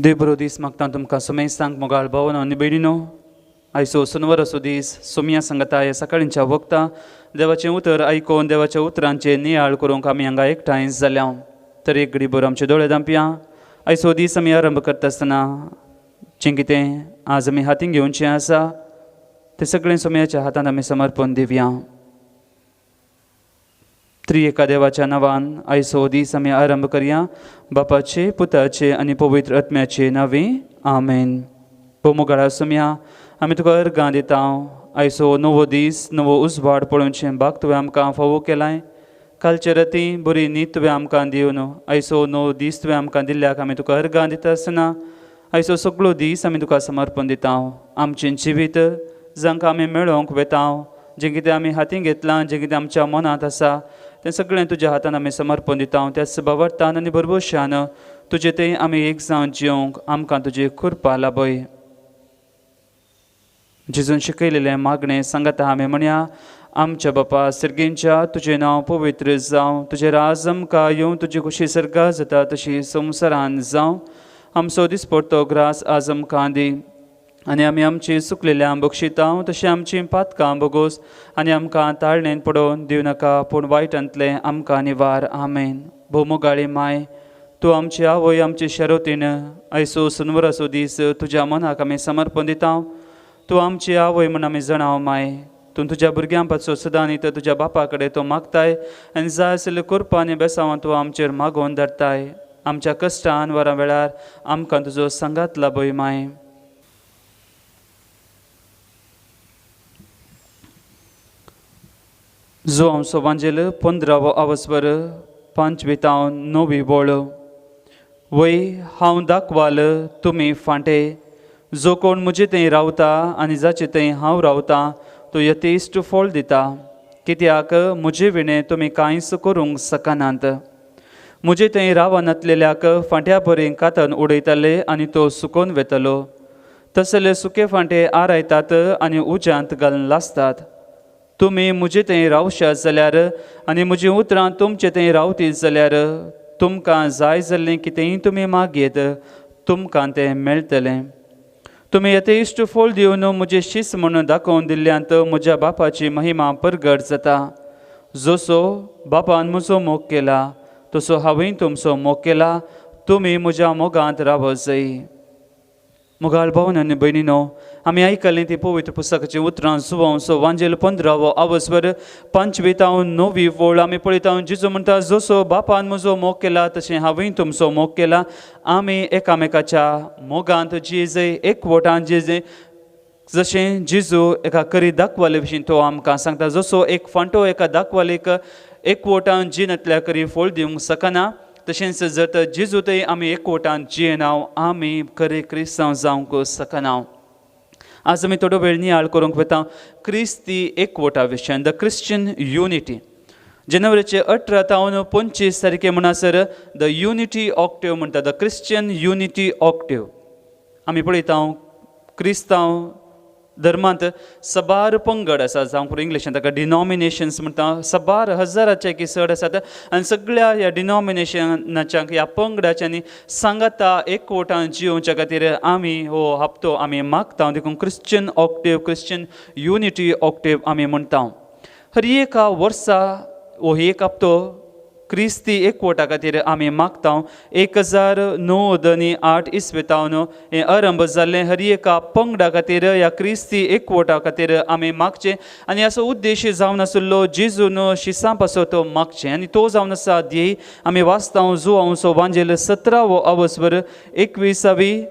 देव दीस मागता तुमकां सुमेज सांग मोगाळ भवन आनी बेडिनो आयचो सुनवर असो दीस सुमिया सांगताय सकाळींच्या वखदां देवाचें उतर आयकोन देवाच्या उतरांचे नियाळ करूंक आमी हांगा एकठांय जाल्या तर एक घडी भर आमचे दोळे धांपया। आयचो दीस आमी आरंभ करता आसतना जें कितें आज आमी हातीन घेवचें आसा तें सगळें सुमयाच्या हातान आमी समर्पण दिवया। त्रिएका देवाच्या नांवान आयचो दीस आमी आरंभ करया। बापाचे पुताचे आनी पवित्र आत्म्याचे नांवे आमेन। मोगाळा सुमया आमी तुका अर्गां दिता। आयचो नवो दीस नवो उजवाड पळोवचें भाग तुवें आमकां फावो केलाय। कालचे राती बरी न्हीद तुवें आमकां दिवन आयचो नवो दीस तुवें आमकां दिल्ल्याक आमी तुका अर्गां दिता आसतना आयचो सगळो दीस आमी तुका समर्पण दिता। आमचें जिवीत जांकां आमी मेळोवंक वेता, जें कितें आमी हातीन घेतलां, जें कितें आमच्या मनांत आसा तें सगळें तुज्या हातान आमी समर्पण दिता। त्या सभावार्थान आनी भरभरशान तुजें तें आमी एक जावन जिवंक आमकां तुजी कृपा लाभय। जेजून शिकयलेलें मागणें सांगता आमी म्हणया, आमच्या बापा सर्गेंच्या तुजें नांव पवित्र जावं, तुजें राज आमकां येवं, तुजी खुशी सर्गा जाता तशी संवसारान जावं। आमचो दिसपडटो ग्रास आज आमकां दी आनी आमी आमची चुकलेल्यां बक्षितांव तशी आमची पातकां बोगोस आनी आमकां ताळणेन पडोवन दिव नाका पूण वायटांतले आमकां निवार। आमेन। भोवमोगाळी माय, तूं आमची आवय आमची शेरोतीन आयचो सुनवराचो दीस तुज्या मनाक आमी समर्पण दिता। तूं आमची आवय म्हूण आमी जाणाव माय, तूं तुज्या भुरग्यां पासो सदां न्ही तर तुज्या बापा कडेन तो मागताय आनी जाय आसले कृपा आनी बेसांवां तूं आमचेर मागोवन धरताय। आमच्या कश्टान वरां वेळार आमकां तुजो संगात लाभय माय। जो आमचो वांजेल 15वो आवसवर 5 9 बोळ। वय हांव दाखवाल तुमी फांटे, जो कोण म्हजे थंय रावता आनी जाचे थंय हांव रावतां तो यथेश्ट फळ दिता, कित्याक म्हजे विणे तुमी कांयच करूंक शकनात। म्हजे थंय रावनासलेल्याक फांट्या परीं कातन उडयतले आनी तो सुकोवन वेतलो। तसले सुके फांटे आरायतात आनी उज्यांत घालून लासतात। तुमी म्हजे थंय रावशात जाल्यार आनी म्हजीं उतरां तुमचे थंय रावती जाल्यार तुमकां जाय जाल्लें कितेंय तुमी मागयेत तुमकां तें मेळटलें। तुमी यथेश्ट फळ दिवन म्हजे शिस म्हूण दाखोवन दिल्ल्यांत म्हज्या बापाची महिमा परगट जाता। जसो बापान म्हजो मोग केला तसो हांवें तुमचो मोग केला, तुमी म्हज्या मोगांत रावत जाय। मोगाळ भावन आनी भयणीनो, आमी आयकल्लीं ती पवित्र पुस्तकाचीं उतरां जुवांचो वांजेल 15वो आवसवर 5 9 बोळ आमी पळयता। जेजू म्हणटा, जसो बापान म्हजो मोग केला तशें हांवें तुमचो मोग केला। आमी एकामेकाच्या मोगांत जियेजय, एकवटान जियेजय, जशें जेजू एका करी दाखवाले भशेन तो आमकां सांगता। जसो एक फांटो एका दाखवालेक एकवटान जियेनातल्या करी फळ दिवंक शकना, तशेंच जर तर जेजू थंय आमी एकवटान जियेनाव आमी खरे क्रिस्तांव जावंक शकना। आज आमी थोडो वेळ नियाळ करूंक वेता क्रिस्ती एकवटा विशयान, द क्रिश्चन युनिटी। जानेवारीचे 18 तावन 25 तारखे म्हणसर द युनिटी ऑक्टेव म्हणटा, द क्रिश्चन युनिटी ऑक्टेव। आमी पळयता क्रिस्तांव धर्मांत सबार पंगड आसा, जावं पुरो इंग्लिशांत ताका डिनॉमिनेशन्स म्हणटा। सबार हजाराचे की चड आसात आनी सगळ्या ह्या डिनॉमिनेशनाच्या ह्या पंगडाच्यांनी सांगाता एकवटान जिवच्या खातीर आमी हो हप्तो आमी मागता। देखून Christian Octave, Christian unity Octave आमी म्हणटा। हर एका वर्सा हो एक हप्तो क्रिस्ती एकवटा खातीर आमी मागता। 1908 इसवेतावन हें आरंभ जाल्लें हर एका पंगडा खातीर, ह्या क्रिस्ती एकवटा खातीर आमी मागचें आनी असो उद्देश जावन आसलो जेजून शिसां पासो तो मागचें आनी तो जावन आसा ध्येय आमी वाचता। जुवांचो वांजेल 17वो आवसवर 21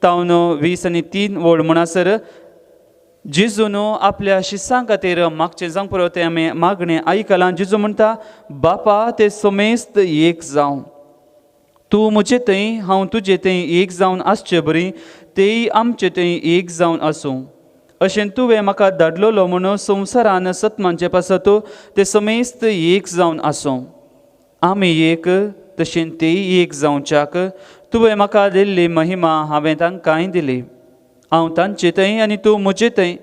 तावन 20 आनी 3 बोळ म्हणसर जेजून आपल्या शिसां खातीर मागचें जावंक पुरो तें आमी मागणें आयकलां। जेजू म्हणटा, बापा ते समेस्त एक जावं, तूं म्हजे थंय हांव तुजे थंय एक जावन आसचें बरी, तेय आमचे थंय एक जावन आसूं। अशें तुवें म्हाका धाडलोलो म्हूण संवसारान सत्मांचे पासत ते समेस्त एक जावन आसूं। आमी एक तशें तेय एक जावच्याक तुवें म्हाका दिल्ली महिमा हांवें तांकांय दिली। हांव तांचे थंय आनी तूं म्हजे थंय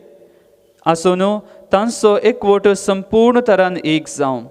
आसून तांचो एकवट संपूर्ण तरान एक जावं।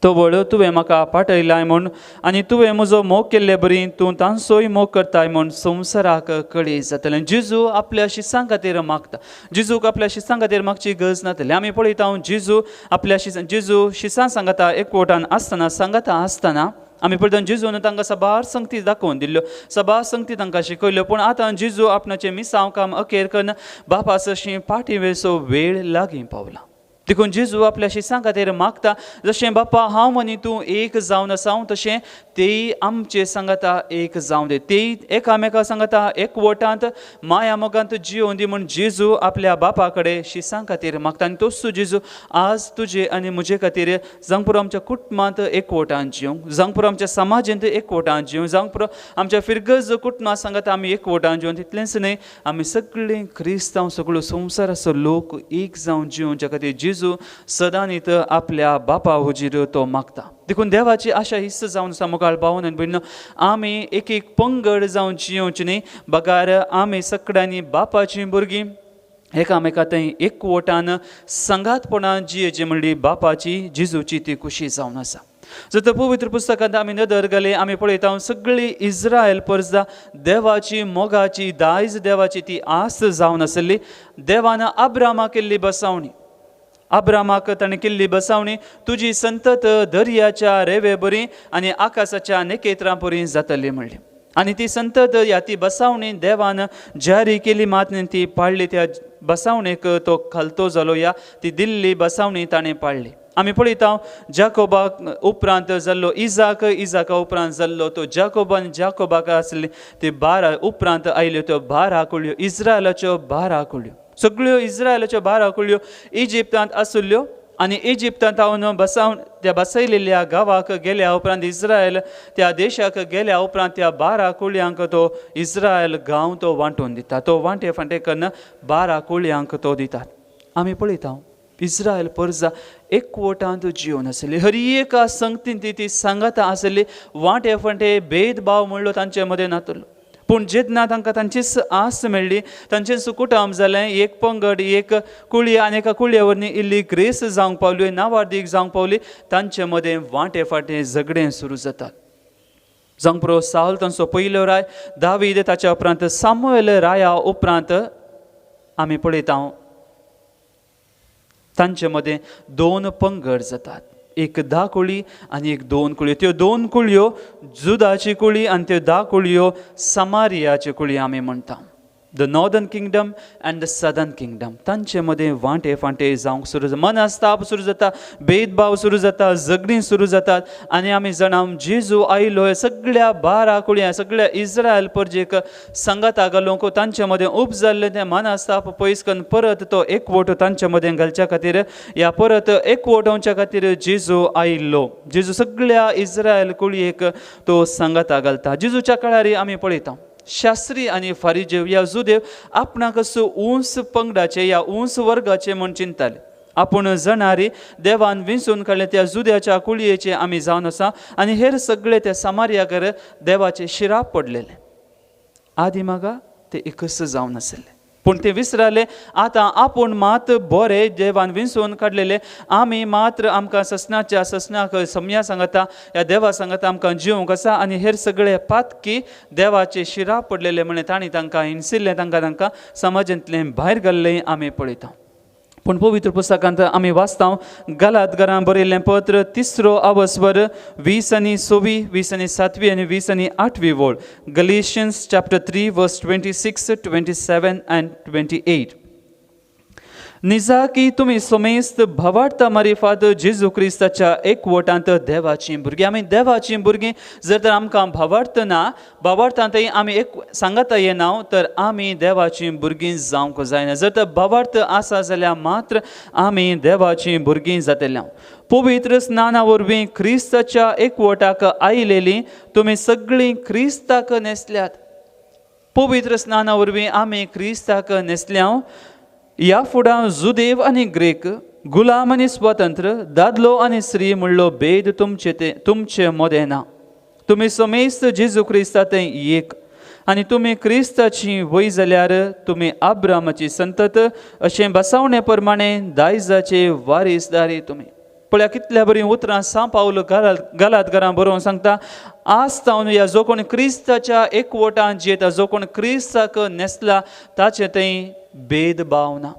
तो वळ तुवें म्हाका पाठयलाय म्हूण आनी तुवें म्हजो मोग केल्ले बरी तूं तांचोय मोग करताय म्हूण संवसाराक कळी जातलें. जेजू आपल्या शिसां खातीर मागता. जेजूक आपल्या शिसां खातीर मागची गरज नातली. आमी पळयता जेजू आपल्या जेजू शिसां सांगता एकवटान आसतना सांगता आसतना आमी पळयता जेजून तांकां साबार संगती दाखोवन दिल्ल्यो, साबार संगती तांकां शिकयल्यो. पूण आतां जेजू आपणाचें मिसांव काम अखेर करन बापा सशी पाटी वेळचो वेळ लागीं पावला. देखून जेजू आपल्या शिसां खातीर मागता जशें बापा हांव आनी तूं एक जावन आसा तशें तेय आमचे सांगता एक जावं दी. तेय एकामेका सांगता एकवटांत माया मोगांत जियोन दी म्हूण जेजू आपल्या बापा कडेन शिसां खातीर मागता. आनी तोच जेजू आज तुजे आनी म्हजे खातीर जावं पुरो आमच्या कुटुंबांत एकवटान जियोंक, जावं पुरो आमच्या समाजांत एकवटान जियोंक, जावं पुरो आमच्या फिरगज कुटुंबां सांगता आमी एकवटान जियोन. तितलेंच न्हय, आमी सगळीं क्रिस्तांव सगळो संवसाराचो लोक एक जावन जियोंच्या खातीर जेजू सदांच आपल्या बापा हुजीर तो मागता. देखून देवाची आशा हिस्स जावन आसा मुखार पावून आनी भयण आमी एक एक पंगड जावन जियोवची न्ही, बगार आमी सगळ्यांनी बापाची भुरगीं एकामेका थंय एकवटान संगातपणान जियेची म्हणली बापाची जेजूची ती खुशी जावन आसा. जर पवित्र पुस्तकांत आमी नदर घाले आमी पळयता सगळी इस्रायल परजा देवाची मोगाची दायज देवाची ती आस जावन आसली. देवान अब्रामाक केल्ली बसावणी, अब्रामाक ताणें केल्ली बसावणी तुजी संतत दर्याच्या रेवे बरी आनी आकाशाच्या नेकेत्रां बरी जातली म्हणली. आनी ती संतत ह्या ती बसावणी देवान जारी केली, मात ती पाळली. त्या बसावणेक तो खालतो जालो, ह्या ती दिल्ली बसावणी ताणें पाळली. आमी पळयता जाकोबाक उपरांत जाल्लो इजाक, इजाका उपरांत जाल्लो तो जाकोबान जाकोबाक आसली ती 12 उपरांत आयल्यो त्यो 12 कुळयो, इस्रायलाच्यो 12 कुळयो. सगळ्यो इस्रायलाच्यो 12 कुळयो इजिप्तांत आसल्यो आनी इजिप्तांत हांव बसावन त्या बसयलेल्या गांवाक गेल्या उपरांत इस्रायल त्या देशाक गेल्या उपरांत त्या 12 कुळयांक तो इस्रायल गांव तो वांटून दिता. तो वांटे फांटे करून 12 कुळयांक तो दितात. आमी पळयता इस्रायल परजा एकवटांत जियोन आसली, हर एका संगतीन ती सांगता आसली. वांटे फांटे भेदभाव म्हणलो तांचे मदें नातलो. पूण जेन्ना तांकां तांचीच आस मेळ्ळी, तांचेच कुटुंब जालें, एक पंगड एक कुळी आनी एका कुळये वरवीं इल्ली ग्रेस जावंक पावली, नावार्दीक जावंक पावली, तांचे मदें वांटे फाटें झगडें सुरू जाता. जावंक पुरो साऊल तांचो पयलो राय, दावीद ताच्या उपरांत सामुएल राया उपरांत आमी पळयता तांचे मदें 2 पंगड जातात. एक 10 कुळी आनी एक 2 कुळयो. त्यो 2 कुळयो जुदाची कुळी आनी त्यो 10 कुळयो समारियाची कुळी आमी म्हणटा. The northern kingdom and the southern kingdom तांचे मदें वांटे फांटे जावंक सुरू जाता, मनस्ताप सुरू जाता, भेदभाव सुरू जाता, झगडीं सुरू जातात. आनी आमी जाणा जेजू आयलो सगळ्या 12 कुळया सगळ्या इस्रायल परजेक सांगाता घालूंक तांचे मदें उब जाल्लें तें मनस्ताप पयस करून परत तो एकवट तांचे मदें घालच्या खातीर ह्या परत एकवटोवच्या खातीर जेजू आयिल्लो. जेजू सगळ्या इस्रायल कुळयेक तो सांगाता घालता. जेजूच्या काळार आमी पळयता शास्त्री आनी फारिजेव ह्या जुदेव आपणाक उंच पंगडाचे ह्या उंच वर्गाचे म्हूण चिंताले. आपूण जणारी देवान विंचून काडले त्या जुद्याच्या कुळयेचे आमी जावन आसा आनी हेर सगळे त्या समार्याकर देवाचे शिराप पडलेले. आदी मागा ते एकच जावन आसले, पूण ते विसराले. आतां आपूण मात बरे देवान विंचून काडलेले, आमी मात्र आमकां ससनाक सम्या सांगता ह्या देवा सांगता आमकां जिवंक आसा आनी हेर सगळे पातकी देवाचे शिराप पडलेले म्हणे तांणी तांकां हिंसिल्लें, तांकां समाजांतलें भायर घाल्लें आमी पळयता. पूण पवित्र पुस्तकांत आमी वाचता गलातकारांक बरयल्लें पत्र 3रो अवस्वर 20 आनी 26, 20 आनी 7 आनी 20 आनी 8 वोळ. गलेशियन्स चॅप्टर 3 वर्स 26, 27 and 28. निजा की तुमी समेस्त भवाडता मारिफात जेजू क्रिस्ताच्या एकवटांत देवाची भुरगीं. आमी देवाची भुरगीं जर तर आमकां भवाडता ना, भवाडटांतय आमी एक सांगता येना तर आमी देवाची भुरगीं जावंक जायना. जर तर भवाडत आसा जाल्यार मात्र आमी देवाची भुरगीं जातल्या. पवित्र स्नाना वरवीं क्रिस्ताच्या एकवटाक आयिल्लीं तुमी सगळीं क्रिस्ताक नेसल्यात. पवित्र स्नाना वरवीं आमी क्रिस्ताक नेसल्या. ह्या फुडां जुदेव आनी ग्रेक, गुलाम आनी स्वतंत्र, दादलो आनी स्त्री म्हणलो भेद तुमचे मदें ना. तुमी समेस्त जेजू क्रिस्तांत एक आनी तुमी क्रिस्ताची वय जाल्यार तुमी अब्रामाची संतत अशें बसावणे प्रमाणे दायजाचे वारीसदारी तुमी. पळया कितल्या बरी उतरां सां पावल घालात घरां बरोवन सांगता आज तावन ह्या जो कोण क्रिस्ताच्या एकवटान जियेता जो कोण क्रिस्ताक नेसला ताचे थंय भेदभाव ना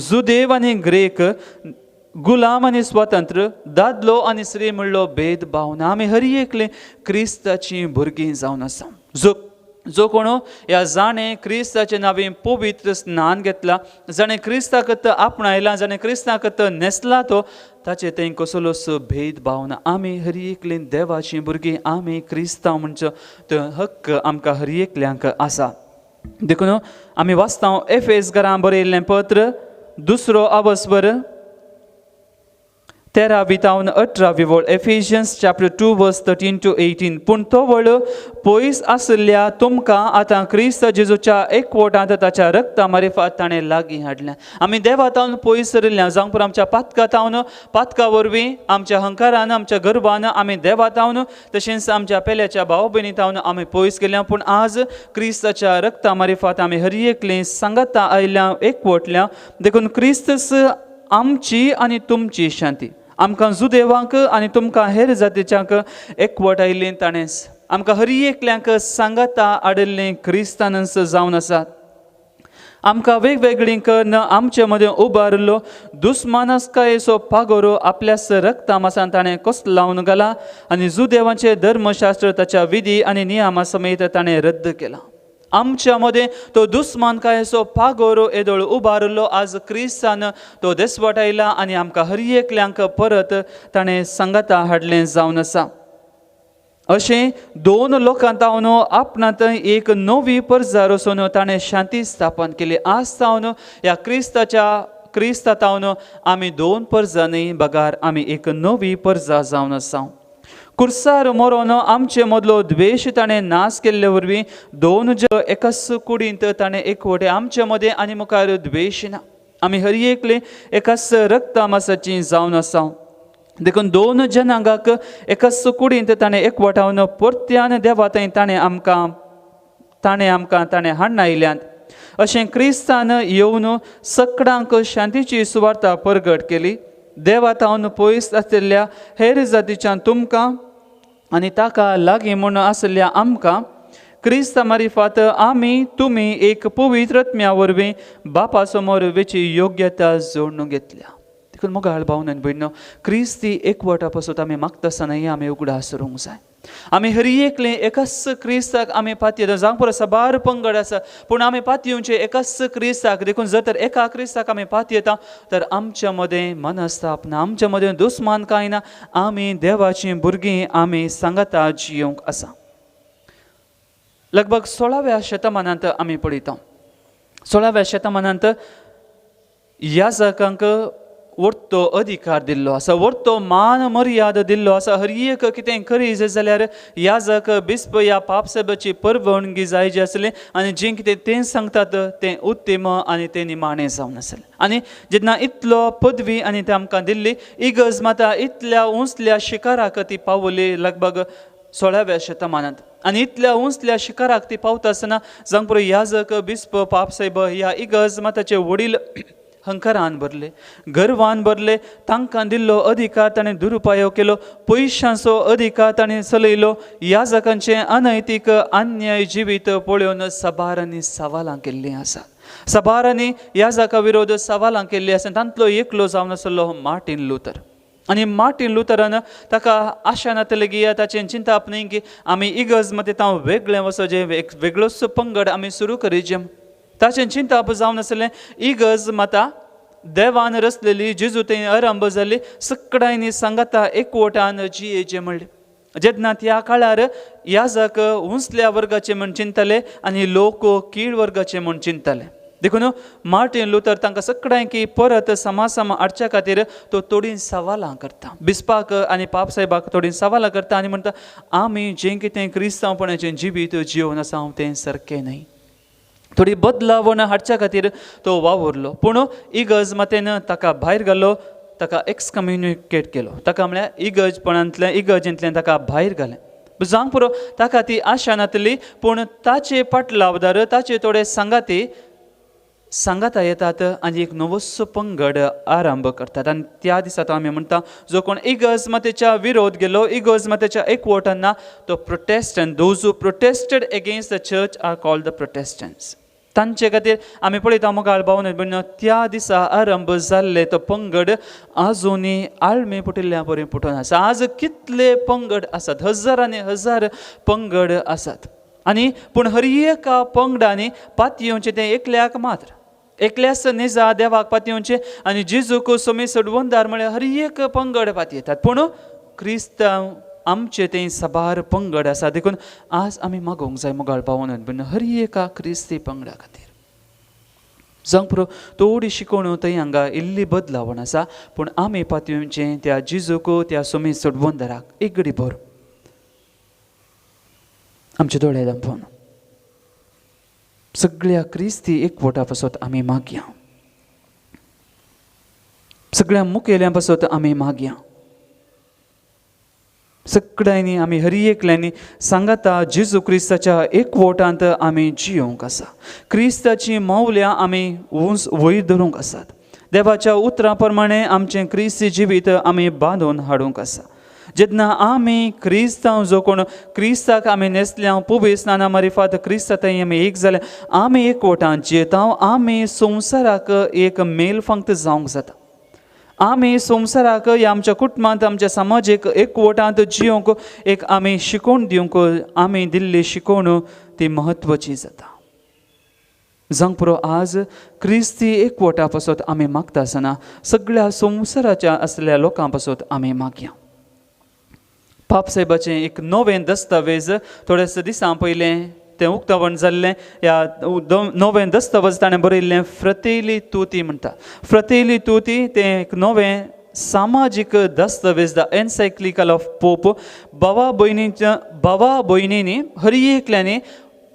जुदेव आनी ग्रेक गुलाम आनी स्वतंत्र दादलो आनी स्त्री म्हणलो भेदभाव ना आमी हर एकले क्रिस्ताची भुरगीं जावन आसा जो कोण ह्या जाणें क्रिस्ताचे नांवे पवित्र स्नान घेतला जाणें क्रिस्ताकत आपणायला जाणें क्रिस्ताकत नेसला तो ताचे थंय कसलोच भेदभाव ना आमी हर एकले देवाची भुरगीं आमी क्रिस्तांव म्हणचो तो हक्क आमकां हर एकल्यांक आसा देखून आमी वाचता एफेस घरां बरयल्लें पत्र दुसरो अवस्वर 13-18 वळ एफिशियन्स चॅप्टर 2 वर्स 13 to 18 पूण तो वळ पयस आसल्या तुमकां आतां क्रिस्त जेजूच्या एकवटांत ताच्या रक्ता मार्फत ताणें लागीं हाडल्या आमी देवा तावन पयस सरल्या जावं पूण आमच्या पातका तावन पातका वरवीं आमच्या अहंकारान आमच्या गर्वान आमी देवा तावन तशेंच आमच्या पेल्याच्या भाव भयणी तावन आमी पयस गेल्या पूण आज क्रिस्ताच्या रक्ता मार्फत आमी हर एकले सांगाता आयल्या एकवटल्या देखून क्रिस्तस आमची आनी तुमची शांती आमकां जुदेवांक आनी तुमकां हेर जातीच्यांक एकवट आयिल्लीं ताणेंच आमकां हर एकल्यांक सांगाता आडिल्लीं क्रिस्तानस जावन आसात आमकां वेगवेगळीं न आमचे मदें उबारलो दुस्मानस्कायेचो पागोरो आपल्याच रक्ता मासान ताणें कसलो लावन घाला आनी जुदेवांचे धर्मशास्त्र ताच्या विधी आनी नियमा समेत ताणें रद्द केला आमच्या मदें तो दुस्मानकायेचो पागोरो येदोळ उबारलो आज क्रिस्तान तो देसवट आयला आनी आमकां हर एकल्यांक परत ताणें सांगाता हाडलें जावन आसा अशें दोन लोकां तावन आपणांत एक नवी परजा रचून ताणें शांती स्थापन केली आज तावन ह्या क्रिस्ता तावन आमी दोन परजांनी बगार आमी एक नवी परजा जावन आसा कुर्सार मरोन आमचे मदलो द्वेश ताणें नाश केल्ले वरवीं दोन एकाच कुडींत ताणें एकवटे आमचे मदें आनी मुखार द्वेश ना आमी हर एकले एकाच रक्ता मासाची जावन आसा देखून दोन जनांगाक एकाच कुडींत ताणें एकवटावन परत्यान देवा थंय ताणें आमकां हाडून आयल्यांत अशें क्रिस्तान येवन सगळ्यांक शांतीची सुवार्ता परगट केली देवा तावन पयस आसलेल्या हेर जातीच्या तुमकां आनी ताका लागीं म्हूण आसल्या आमकां क्रिस्ता मार्फत आमी तुमी एक पवित्र आत्म्या वरवीं बापा समोर वेची योग्यता जोडून घेतल्या देखून मोगाळ भावनान भयणो क्रिस्ती एकवटा पासून आमी मागता आसतना आमी उगडास करूंक जाय आमी हर एकले एकाच क्रिस्ताक आमी पातयेता जावं पुरो साबार पंगड आसा पूण आमी पातयेवचे एकाच क्रिस्ताक देखून जर तर एका क्रिस्ताक आमी पातयेता तर आमच्या मदें मनस्ताप ना आमच्या मदें दुस्मान कांय ना आमी देवाची भुरगीं आमी सांगाता जियोंक आसा लगभग 16व्या शतमानांत आमी पळयता 16व्या शतमानांत याजकांक वर्तो अधिकार दिल्लो आसा वर्तो मान मर्याद दिल्लो आसा हर एक कितें करी जाल्यार याजक बिस्प ह्या पापसभेची परवानगी जाय जी आसली आनी जें कितें तें सांगतात तें उत्तम आनी तें निमाणें जावन आसलें आनी जेन्ना इतलो पदवी आनी तें आमकां दिल्ली इगज माता इतल्या उंचल्या शिखराक ती पावली लगभग 16व्या शतमानांत आनी इतल्या उंचल्या शिखराक ती पावता आसतना जावं पुरो याजक बिस्प पापसाहेब ह्या इगज माताचे वडील हंकारान भरले गर्वान भरले तांकां दिल्लो अधिकार ताणें दुरुपयोग केलो पयशांचो अधिकार ताणें चलयलो याजकांचें अनैतीक अन्याय जिवीत पळोवन सबारांनी सवालां केल्लीं आसा सबारांनी याजका विरोध सवालां केल्लीं आसा तांतलो एकलो जावन आसलो मार्टिन लुथर आनी मार्टिन लुथरान ताका आशा नातली की ताचें चिंता आपणें की आमी इगज मदें तांव वेगळें वचोचें वेगळोच पंगड आमी सुरू करीचें ताचें चिंताप जावन आसलें इगज माता देवान रचलेली जेजू थंय आरंभ जाली सगळ्यांनी सांगाता एकवटान जियेचें म्हणलें जेन्ना त्या काळार याजक उंचल्या वर्गाचे म्हूण चिंतले आनी लोक कीड वर्गाचे म्हूण चिंतले देखून मार्टिन लुथर तांकां सगळ्यांकी परत समासम हाडच्या खातीर तो थोडीं सवालां करता बिस्पाक आनी पापसाहेबाक थोडीं सवालां करता आनी म्हणटा आमी जें कितें क्रिस्तांवपणाचें जिवीत जिवन आसा तें सारकें न्हय थोडी बदलावण हाडच्या खातीर तो वावुरलो पूण इगज मातेन ताका भायर घालो ताका एक्सकम्युनिकेट केलो ताका म्हळ्यार इगजींतल्यान ताका भायर घालें जावं पुरो ताका ती आशा नातली पूण ताचे पाटलावदार ताचे थोडे सांगाती सांगाता येतात आनी एक नवोसो पंगड आरंभ करतात. आनी त्या दिसांत आमी म्हणटा जो कोण इगर्जमतेच्या विरोध गेलो, इगर्जमतेच्या एकवटांना, तो protestant, those who protested against the church are called the protestants. तांचे खातीर आमी पळयता मोगाळ भावना त्या दिसा आरंभ जाल्ले तो पंगड आजुनी आळमे पुटिल्ल्या बरें पुटून आसा. आज कितले पंगड आसात, हजारांनी हजार पंगड आसात. आनी पूण हर एका पंगडांनी पातयेवचें तें एकल्याक मात्र, एकल्याच नेजा देवाक पातयेवचें आनी जेजूक सोमी सडवंदार म्हळ्यार हर एक पंगड पातयेतात. पूण क्रिस्तांव आमचे तें सबार पंगड आसा. देखून आज आमी मागोवंक जाय मोगाळ भावनान हर एका क्रिस्ती पंगडा खातीर. जावं पुरो थोडी शिकवण थंय हांगा इल्ली बदलावण आसा, पूण आमी पातयेवचें त्या जेजूक, त्या सोमी सडवंदाराक एक घडी भर आमचे दोळे धांपून सगळ्या क्रिस्ती एकवटा पासत आमी मागया, सगळ्या मुखेल्यां पासत आमी मागया. सगळ्यांनी आमी हर एकल्यांनी सांगाता जेजू क्रिस्ताच्या एकवटांत आमी जियोंक आसा. क्रिस्ताची मावल्या आमी वयर धरूंक आसात. देवाच्या उतरां प्रमाणे आमचें क्रिस्ती जिवीत आमी बांदून हाडूंक आसा. जेन्ना आमी क्रिस्तांव जो कोण क्रिस्ताक आमी नेसल्या पवित्र स्नाना मार्फत क्रिस्ता थंय आमी एक जाल्या, आमी एकवटांत जियेता. आमी संवसाराक एक मेलफंक्त जावंक जाता. आमी संवसाराक ह्या आमच्या कुटुंबांत, आमच्या समाजीक एकवटांत जियोंक एक आमी शिकोवन दिवंक आमी दिल्ली शिकोवन ती म्हत्वाची जाता. जावंक पुरो आज क्रिस्ती एकवटा पासत आमी मागता आसतना सगळ्या संवसाराच्या असलेल्या लोकां पासत आमी मागया. पाप साहेबाचें एक नवें दस्तावेज थोड्याच दिसां पयलें तें उक्तावण जाल्लें. ह्या नवें दस्तावेज ताणें बरयल्लें फ्रतेली तुती म्हणटा. फ्रतेली तुती तें एक नवें सामाजीक दस्तावेज, द एनसायक्लिकल ऑफ पोप. भावा भयणींनी हर एकल्यांनी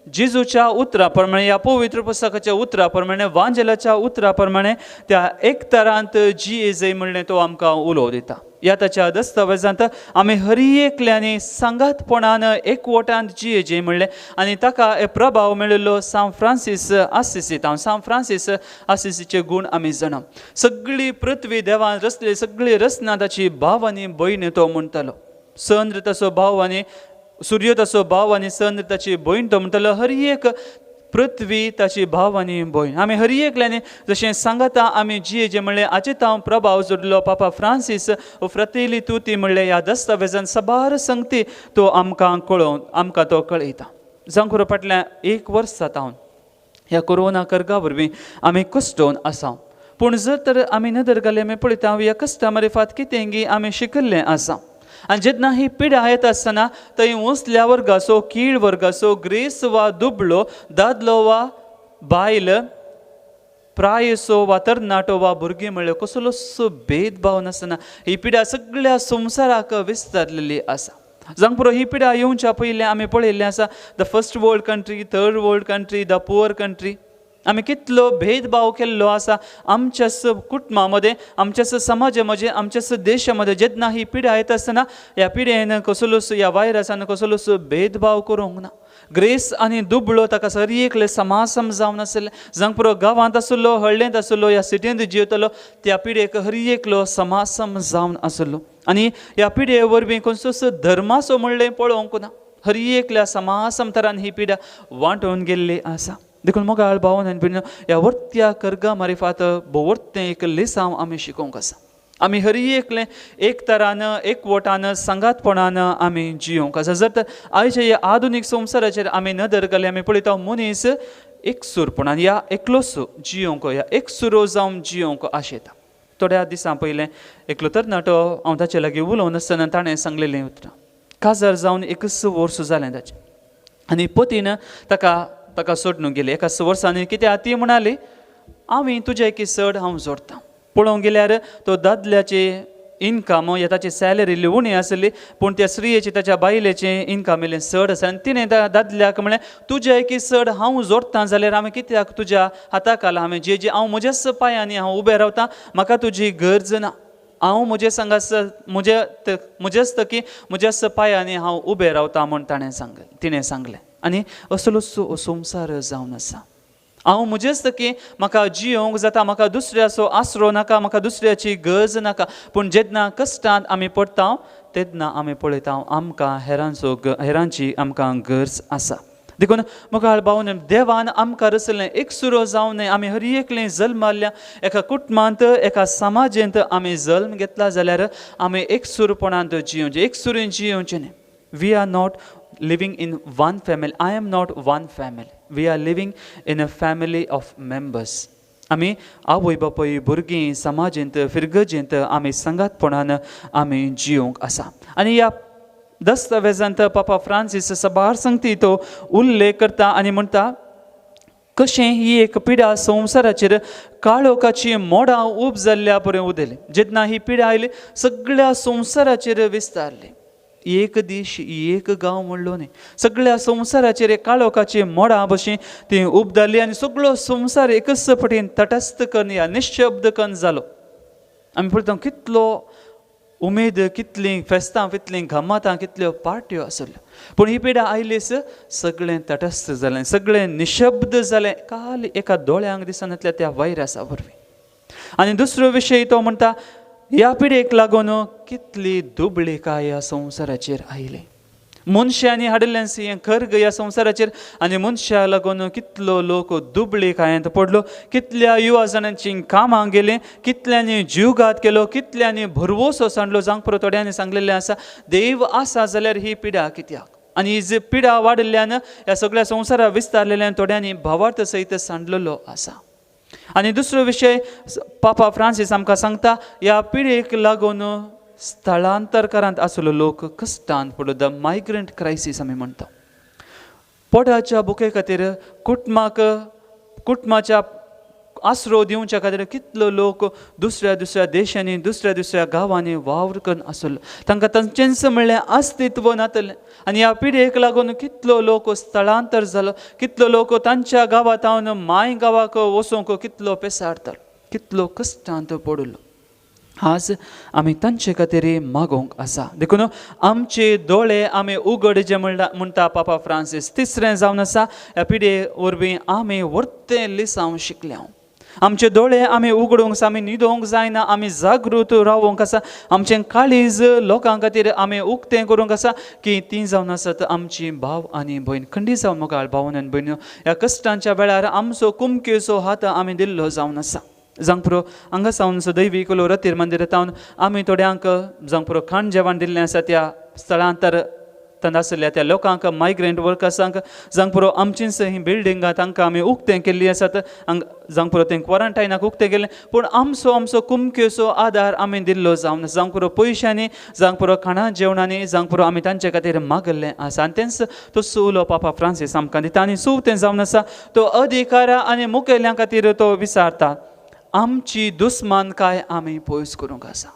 जेजूच्या उतरा प्रमाणे, ह्या पवित्र पुस्तकाच्या उतरा प्रमाणे, वांजेलाच्या उतरा प्रमाणे त्या एक तरांत जिये जाय म्हणलें तो आमकां उलोव दिता. ह्या ताच्या दस्तावेजांत आमी हर एकल्यांनी सांगातपणान एकवटांत जियेचें म्हणलें आनी ताका प्रभाव मेळिल्लो सांत फ्रांसीस आसिसींत. हांव सांत फ्रांसीस आसिसीचे गूण आमी जाणा. सगळी पृथ्वी देवान रचली, सगळी रचना ताची भाव आनी भयण तो म्हणटालो. चंद्र ताचो भाव आनी सूर्य ताचो भाव आनी चंद्र ताची भयण तो म्हणटालो. हर एक पृथ्वी ताची भाव आनी भयण. आमी हर एकल्यांनी जशें सांगता आमी जियेचें म्हणलें. हाचेर हांव प्रभाव जोडलो पापा फ्रांसीस फ्रतेली तुती म्हणलें ह्या दस्तावेजान सबार संगती तो आमकां कळोवन आमकां तो कळयता. जावं करून फाटल्या एक वर्स जाता हांव ह्या कोरोना कर्गा वरवीं आमी कश्टोवन आसा. पूण जर तर आमी नदर घाले आमी पळयता ह्या कश्टा मार्फत कितेंगी आमी शिकिल्लें आसा. आनी जेन्ना ही पिडा येता आसतना थंय उंचल्या वर्गाचो, कीळ वर्गाचो, ग्रेस वा दुबळो, दादलो वा बायल, प्रायसो वा तरणाटो वा भुरगीं म्हणल्यार कसलोच भेदभाव नासतना ही पिडा सगळ्या संवसाराक विस्तारलेली आसा. जावं पुरो ही पिडा येवच्या पयलीं आमी पळयल्लें आसा the first world country, third world country, the poor country. आमी कितलो भेदभाव केल्लो आसा आमच्याच कुटुंबा मदें, आमच्याच समाजा मदें, आमच्याच देशा मदें. जेन्ना ही पिडा येता आसतना ह्या पिड्येन कसलोच, ह्या वायरसान कसलोच भेदभाव करूंक ना. ग्रेस आनी दुबळो ताका सरी एकले समासम जावन आसले. जावं पुरो गांवांत आसलो, हळ्ळेंत आसलो, ह्या सिटींत जियेतलो, त्या पिड्येक हर एकलो समासम जावन आसलो. आनी ह्या पिड्ये वरवीं खंयचोच धर्माचो म्हणलें पळोवंक ना. हर एकल्या समासम तरान ही पिडा वांटून गेल्ली आसा. देखून मोगाळ भावनान भिन्न ह्या वर्त्या कर्गा मार्फत बोवर्तें एक लेसांव आमी शिकोवंक आसा. आमी हर एकलें एक तरान, एकवटान, सांगातपणान आमी जियोंक आसा. जर तर आयच्या ह्या आधुनीक संवसाराचेर आमी नदर घाली आमी पळयता मनीस एकसूरपणान ह्या एकलोच जियोंक, ह्या एकसुरो जावन जियोंक आशेता. थोड्या दिसां पयलें एकलो तरणाटो हांव ताचे लागीं उलोवन आसतना ताणें सांगलेलें उतरां. काजार जावन 21 वर्स जालें ताचें आनी पतीन ताका सोडून गेली. एका वर्सांनी कित्याक ती म्हणाली हांवें तुजे एकी चड हांव जोडटां. पळोवंक गेल्यार तो दादल्याचे इन्कम ह्या ताची सॅलरी इल्ली उणी आसली, पूण त्या स्त्रियेची ताच्या बायलेचें इन्कम इल्लें चड आसा. आनी तिणें त्या दादल्याक म्हळें तुजे एकी चड हांव जोडटां जाल्यार हांवें कित्याक तुज्या हाताक आला. हांवें जे हांव म्हज्याच पांयांनी हांव उबें रावतां, म्हाका तुजी गरज ना. हांव म्हजे सांगास म्हजेच तकी म्हज्याच पांयांनी हांव उबें रावतां म्हूण तिणें सांगलें. आनी असलोच संवसार जावन आसा. हांव मुजेस्तकी म्हाका जियोंक जाता, म्हाका दुसऱ्याचो आसरो नाका, म्हाका दुसऱ्याची गरज नाका. पूण जेन्ना कश्टांत आमी पडटा तेन्ना आमी पळयता आमकां हेरांची आमकां गरज आसा. देखून मुखार भावन देवान आमकां रचलें एक सुरो जावन आमी हर एकलें जल्माल्या एका कुटुंबांत एका समाजांत आमी जल्म घेतला जाल्यार आमी एक सुरपणांत जियोचें, एक सुरीन जियोचें न्ही. We are not living in one family. I am not one family. We are living in a family of members. आमी आवय बापूय भुरगीं समाजांत फिरगजेंत आमी संगातपणान आमी जियोंक आसा. आनी ह्या दस्तावेजांत पापा फ्रांसीस सभार संगती तो उल्लेख करता आनी म्हणटा कशें ही एक पिडा संवसाराचेर काळोखाची मोडां उब जाल्ल्या परें उदेली. जेन्ना ही पिडा आयली सगळ्या संवसाराचेर विस्तारली. एक देश एक गांव म्हणलो न्ही, सगळ्या संवसाराचेर एक काळोखाची मोडां भशेन ती उब जाल्ली आनी सगळो संवसार एकच पटीन तटस्थ करून ह्या निशब्द करून जालो. आमी पळयता कितलो उमेद, कितलीं फेस्तां, कितलीं घमातां, कितल्यो पार्ट्यो आसल्यो. पूण ही पिडा आयलीच सगळें तटस्थ जालें, सगळें निशब्द जालें खाली एका दोळ्यांक दिसनातल्या त्या वायरसा वरवीं. आनी दुसरो विशय तो म्हणटा ह्या पिडेक लागून कितली दुबळेकाय ह्या संवसाराचेर आयली. मनशांनी हाडिल्लें हें खर्ग ह्या संवसाराचेर आनी मनशाक लागून कितलो लोक दुबळेकायेंत पडलो. कितल्या युवा जाणांची कामां गेलीं, कितल्यांनी जीवघात केलो, कितल्यांनी भरवोसो सांडलो. जांक पुरो थोड्यांनी सांगलेलें आसा देव आसा जाल्यार ही पिडा कित्याक. आनी ही जी पिडा वाडिल्ल्यान ह्या सगळ्या संवसाराक विस्तारलेल्यान थोड्यांनी भावार्थ सयत सांडलेलो आसा. आनी दुसरो विशय पापा फ्रांसीस आमकां सांगता ह्या पिडेक लागून स्थळांतरकारांत आसलो लोक कश्टांत पडलो. द मायग्रंट क्रायसीस आमी म्हणटा. पोटाच्या बुके खातीर कुटुंबाच्या आसरो दिवच्या खातीर कितलो लोक दुसऱ्या दुसऱ्या देशांनी दुसऱ्या दुसऱ्या गांवांनी वावर करून आसलो. तांकां तांचेंच म्हणलें अस्तित्व नातलें. आनी ह्या पिडेक लागून कितलो लोक स्थळांतर जालो, कितलो लोक तांच्या गांवांत माय गांवाक वचूंक कितलो पेसारतालो, कितलो कश्टांत पडलो. आज आमी तांचे खातीर मागोंक आसा. देखून आमचे दोळे आमी उगडचे म्हणटा पापा फ्रांसीस. तिसरें जावन आसा ह्या पिडे वरवीं आमी वर्तें लिसांव शिकल्या. आमचे दोळे आमी उगडूंक आसा, आमी न्हिदोंक जायना, आमी जागृत रावोंक आसा. आमचें काळीज लोकां खातीर आमी उक्तें करूंक आसा की तीं जावन आसात आमची भाव आनी भयण. खंडी जावन मोगाळ भावन आनी भयण्यो ह्या कश्टांच्या वेळार आमचो कुमकेचो हात आमी दिल्लो जावन आसा. जांक पुरो हांगा सावन दैवी कोलो रतीर मंदिरांत आमी थोड्यांक जांक पुरो खाण जेवण दिल्लें आसा त्या स्थळांतर आसल्या त्या लोकांक मायग्रंट वर्कर्सांक जांक पुरो आमचीच ही बिल्डिंगां तांकां आमी उक्तें केल्लीं आसात. जांक पुरो तें क्वॉरंटायनाक उक्तें केलें. पूण आमचो कुमकेचो आदार आमी दिल्लो जावन आसा. जांक पुरो पयशांनी, जांक पुरो खाणा जेवणांनी, जांक पुरो आमी तांचे खातीर मागल्लें आसा. आनी तेंच तो सुलो पापा फ्रांसीस आमकां दिता. आनी सुवतें जावन आसा तो अधिकारा आनी मुखेल्ल्यां खातीर तो विचारता आमची दुस्मानकाय आमी पयस करूंक आसा.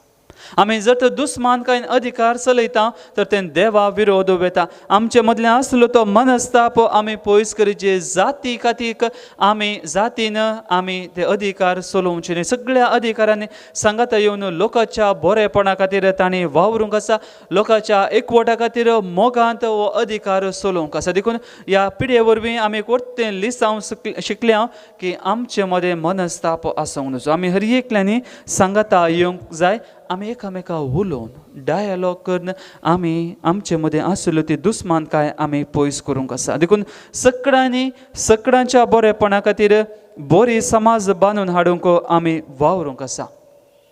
आमी जर तर दुस्मानकायेन अधिकार चलयता तर तें देवा विरोध वेता. आमचे मदल्यान आसलो तो मनस्ताप आमी पयस करचे. जाती खातीर आमी जातीन आमी ते अधिकार चलोवचे न्ही. सगळ्या अधिकारांनी सांगात येवन लोकांच्या बरेपणा खातीर तांणी वावरूंक आसा. लोकांच्या एकवटा खातीर मोगांत हो अधिकार चलोवंक आसा. देखून ह्या पिडये वरवीं आमी एक वर्तें लिसांव शिकल्या की आमचे मदें मनस्ताप आसूंक नजो. आमी हर एकल्यांनी सांगाता येवंक जाय. आमी एकामेकां उलोवन डायलॉग करून आमी आमचे मदें आसल्यो ती दुस्मानकाय आमी पयस करूंक आसा. देखून सगळ्यांच्या बरेपणा खातीर बरी समाज बांदून हाडूंक आमी वावरूंक आसा.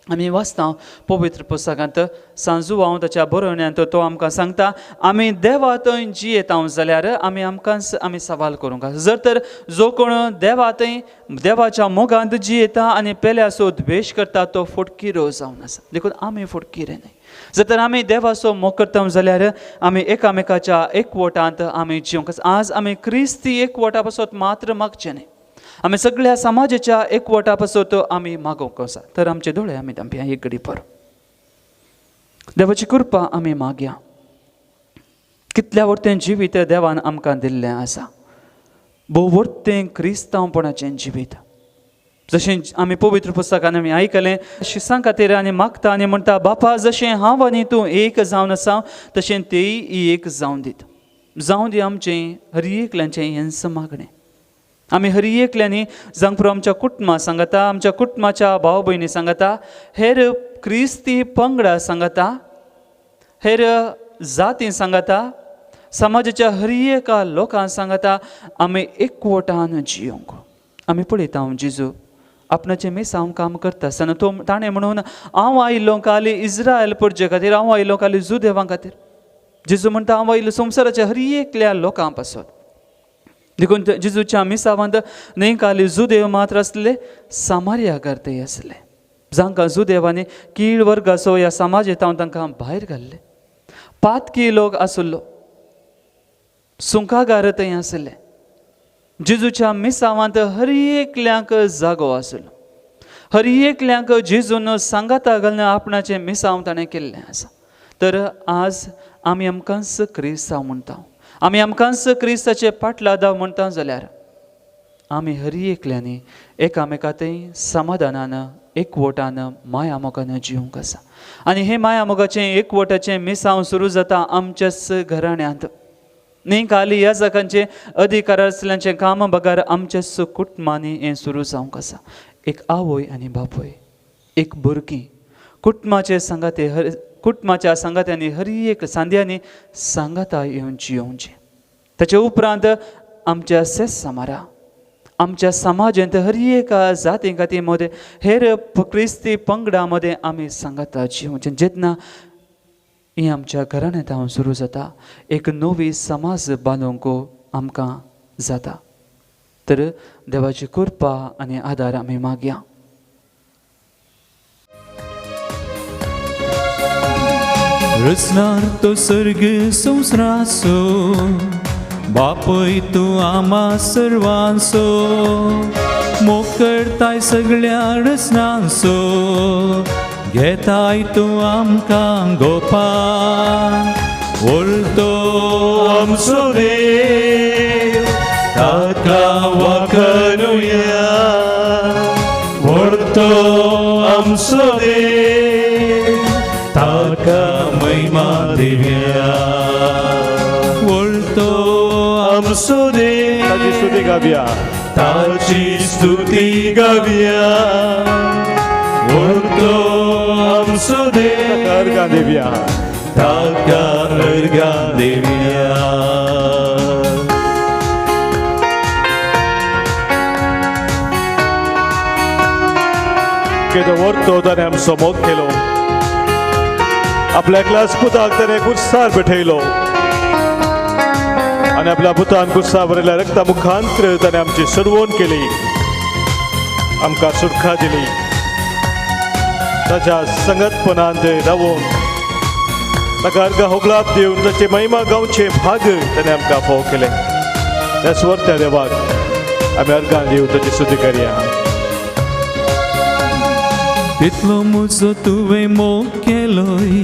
आमी वाचता पवित्र पुस्तकांत सांजुवांव ताच्या बरोवण्यांत तो आमकां सांगता आमी देवा थंय जियेता जाल्यार आमी सवाल करूंक आसा. जर तर जो कोण देवा थंय देवाच्या मोगांत जियेता आनी पेल्याचो द्वेश करता तो फुटकिरो जावन आसा. देखून आमी फुटकिरे न्हय. जर तर आमी देवाचो मोग करता जाल्यार आमी एकामेकाच्या एकवटांत आमी जियोंक आसा. आज आमी क्रिस्ती एकवटा पासत मात्र मागचें न्हय. आमी सगळ्या समाजाच्या एकवटा पासत आमी मागोवंक आसा. तर आमचे दोळे आमी धांपया एक घडी पर. देवाची कृपा आमी मागया. कितल्या वर्तें जिवीत देवान आमकां दिल्लें आसा. भोव वर्तें क्रिस्तांवपणाचें जिवीत. जशें आमी पवित्र पुस्तकान आमी आयकलें शिसां खातीर आनी मागता आनी म्हणटा बापा जशें हांव आनी तूं एक जावन आसा तशें तेय एक जावन दीत. जावन दी आमचें हर एकल्यांचें हेंच मागणें. आमी हर एकल्यांनी जांगपुरो आमच्या कुटुंबा सांगता, आमच्या कुटुंबाच्या भाव भयणी सांगता, हेर क्रिस्ती पंगडा सांगता, हेर जाती सांगता, समाजाच्या हर एका लोकांक सांगता, आमी एकवटान जियोंक. आमी पळयता जेजू आपणाचें मेसांव काम करता आसतना तो ताणें म्हणून हांव आयिल्लो खाली इस्रायल परजे खातीर, हांव आयिल्लो खाली जुदेवां खातीर. जेजू म्हणटा हांव आयिल्लो संवसाराच्या हर एकल्या लोकां पासून. देखून जेजूच्या मिसावांत न्हय खाली जुदेव मात्र आसले, सामार्याकारतय आसले, जांकां जुदेवांनी कीळ वर्ग असो ह्या समाजांत तांकां भायर घाल्ले. पातकी लोक आसलो, सुंकागारतय आसले. जेजूच्या मिसावांत हर एकल्यांक जागो आसलो, हर एकल्यांक जेजून सांगाता घालून आपणाचें मिसांव ताणें केल्लें आसा. तर आज आमी आमकांच क्रिस्तांव म्हणटा, आमी आमकांच क्रिस्ताचे पाटलादाव म्हणटा जाल्यार आमी हर एकल्यांनी एकामेकांतय समाधानान एकवटान माया मोगान जिवंक आसा. आनी हे माया मोगाचें एकवटाचें मिसांव सुरू जाता आमच्याच घराण्यांत. न्ही खाली ह्या जागांचे अधिकार आसल्यांचें काम बगार आमच्याच कुटुंबांनी हें सुरू जावंक आसा. एक आवय आनी बापूय, एक भुरगीं कुटुंबाचे सांगाते, कुटुंबाच्या सांगात्यांनी हर एक सांद्यांनी सांगाता येवन जियोवचें. ताचे उपरांत आमच्या सेस समारा, आमच्या समाजांत हर एका जाती खातीर मदें हेर क्रिस्ती पंगडा मदें आमी सांगाता जियोवचें. जेन्ना ही आमच्या घराण्यांत हांव सुरू जाता, एक नवी समाज बांदूंक आमकां जाता. तर देवाची कृपा आनी आदार आमी मागया. रचणार तो सर्ग संवसाराचो, बापय तूं आम्हा सर्वांचो, मोग करताय सगळ्या रचनांचो, घेताय तूं आमकां गोपान. वळतो आमचो देव ताका वखणुया, वळतो आमचो देव ताका महिमा दिव्या. वळतो आमचो देव ताची स्तुती गावया, ताची स्तुती गावया. वळतो आमचो देव अर्घां दिवया, ताका अर्घां दिवया. केदो वर्तो ताणें आमचो मोग केलो, आपल्या एकल्याच पुताक ताणें कुर्सार बैठयलो आनी आपल्या पुतान कुर्सा भरिल्ल्या रक्ता मुखांतर ताणें आमची सोडवण केली, आमकां सुटका दिली. ताच्या संगतपणांत रावून ताका अर्घ होगलाप दिवन ताची महिमा गावचे भाग ताणें आमकां फोव केले. त्या सुवार्थ्या देवाक आमी अर्घां दिवन ताची स्तुती करया. तितलो म्हजो तुवें मोग केलोय,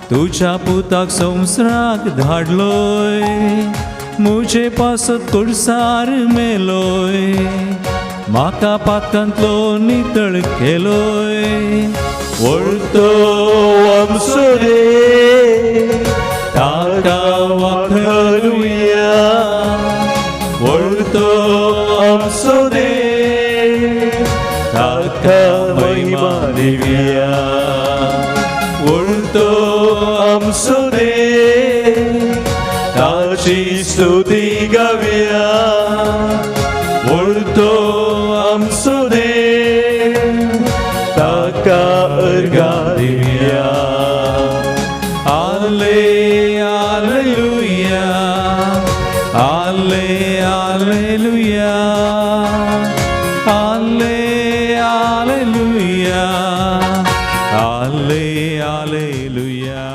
तुज्या पुताक संवसाराक धाडलोय, म्हजे पासत कुर्सार मेलोय, म्हाका पातकांतलो नितळ केलोय. वळतो आमचो देव ताका वखणुया, वळतो आमचो देव ताका महिमा दिवया. वळतो आमचो देव ताची स्तुती गावया. वळतो आमचो देव ताका अर्घां दिवया. आले हालेलुया, आले हालेलुया, आले हालेलुया, आले हालेलुया.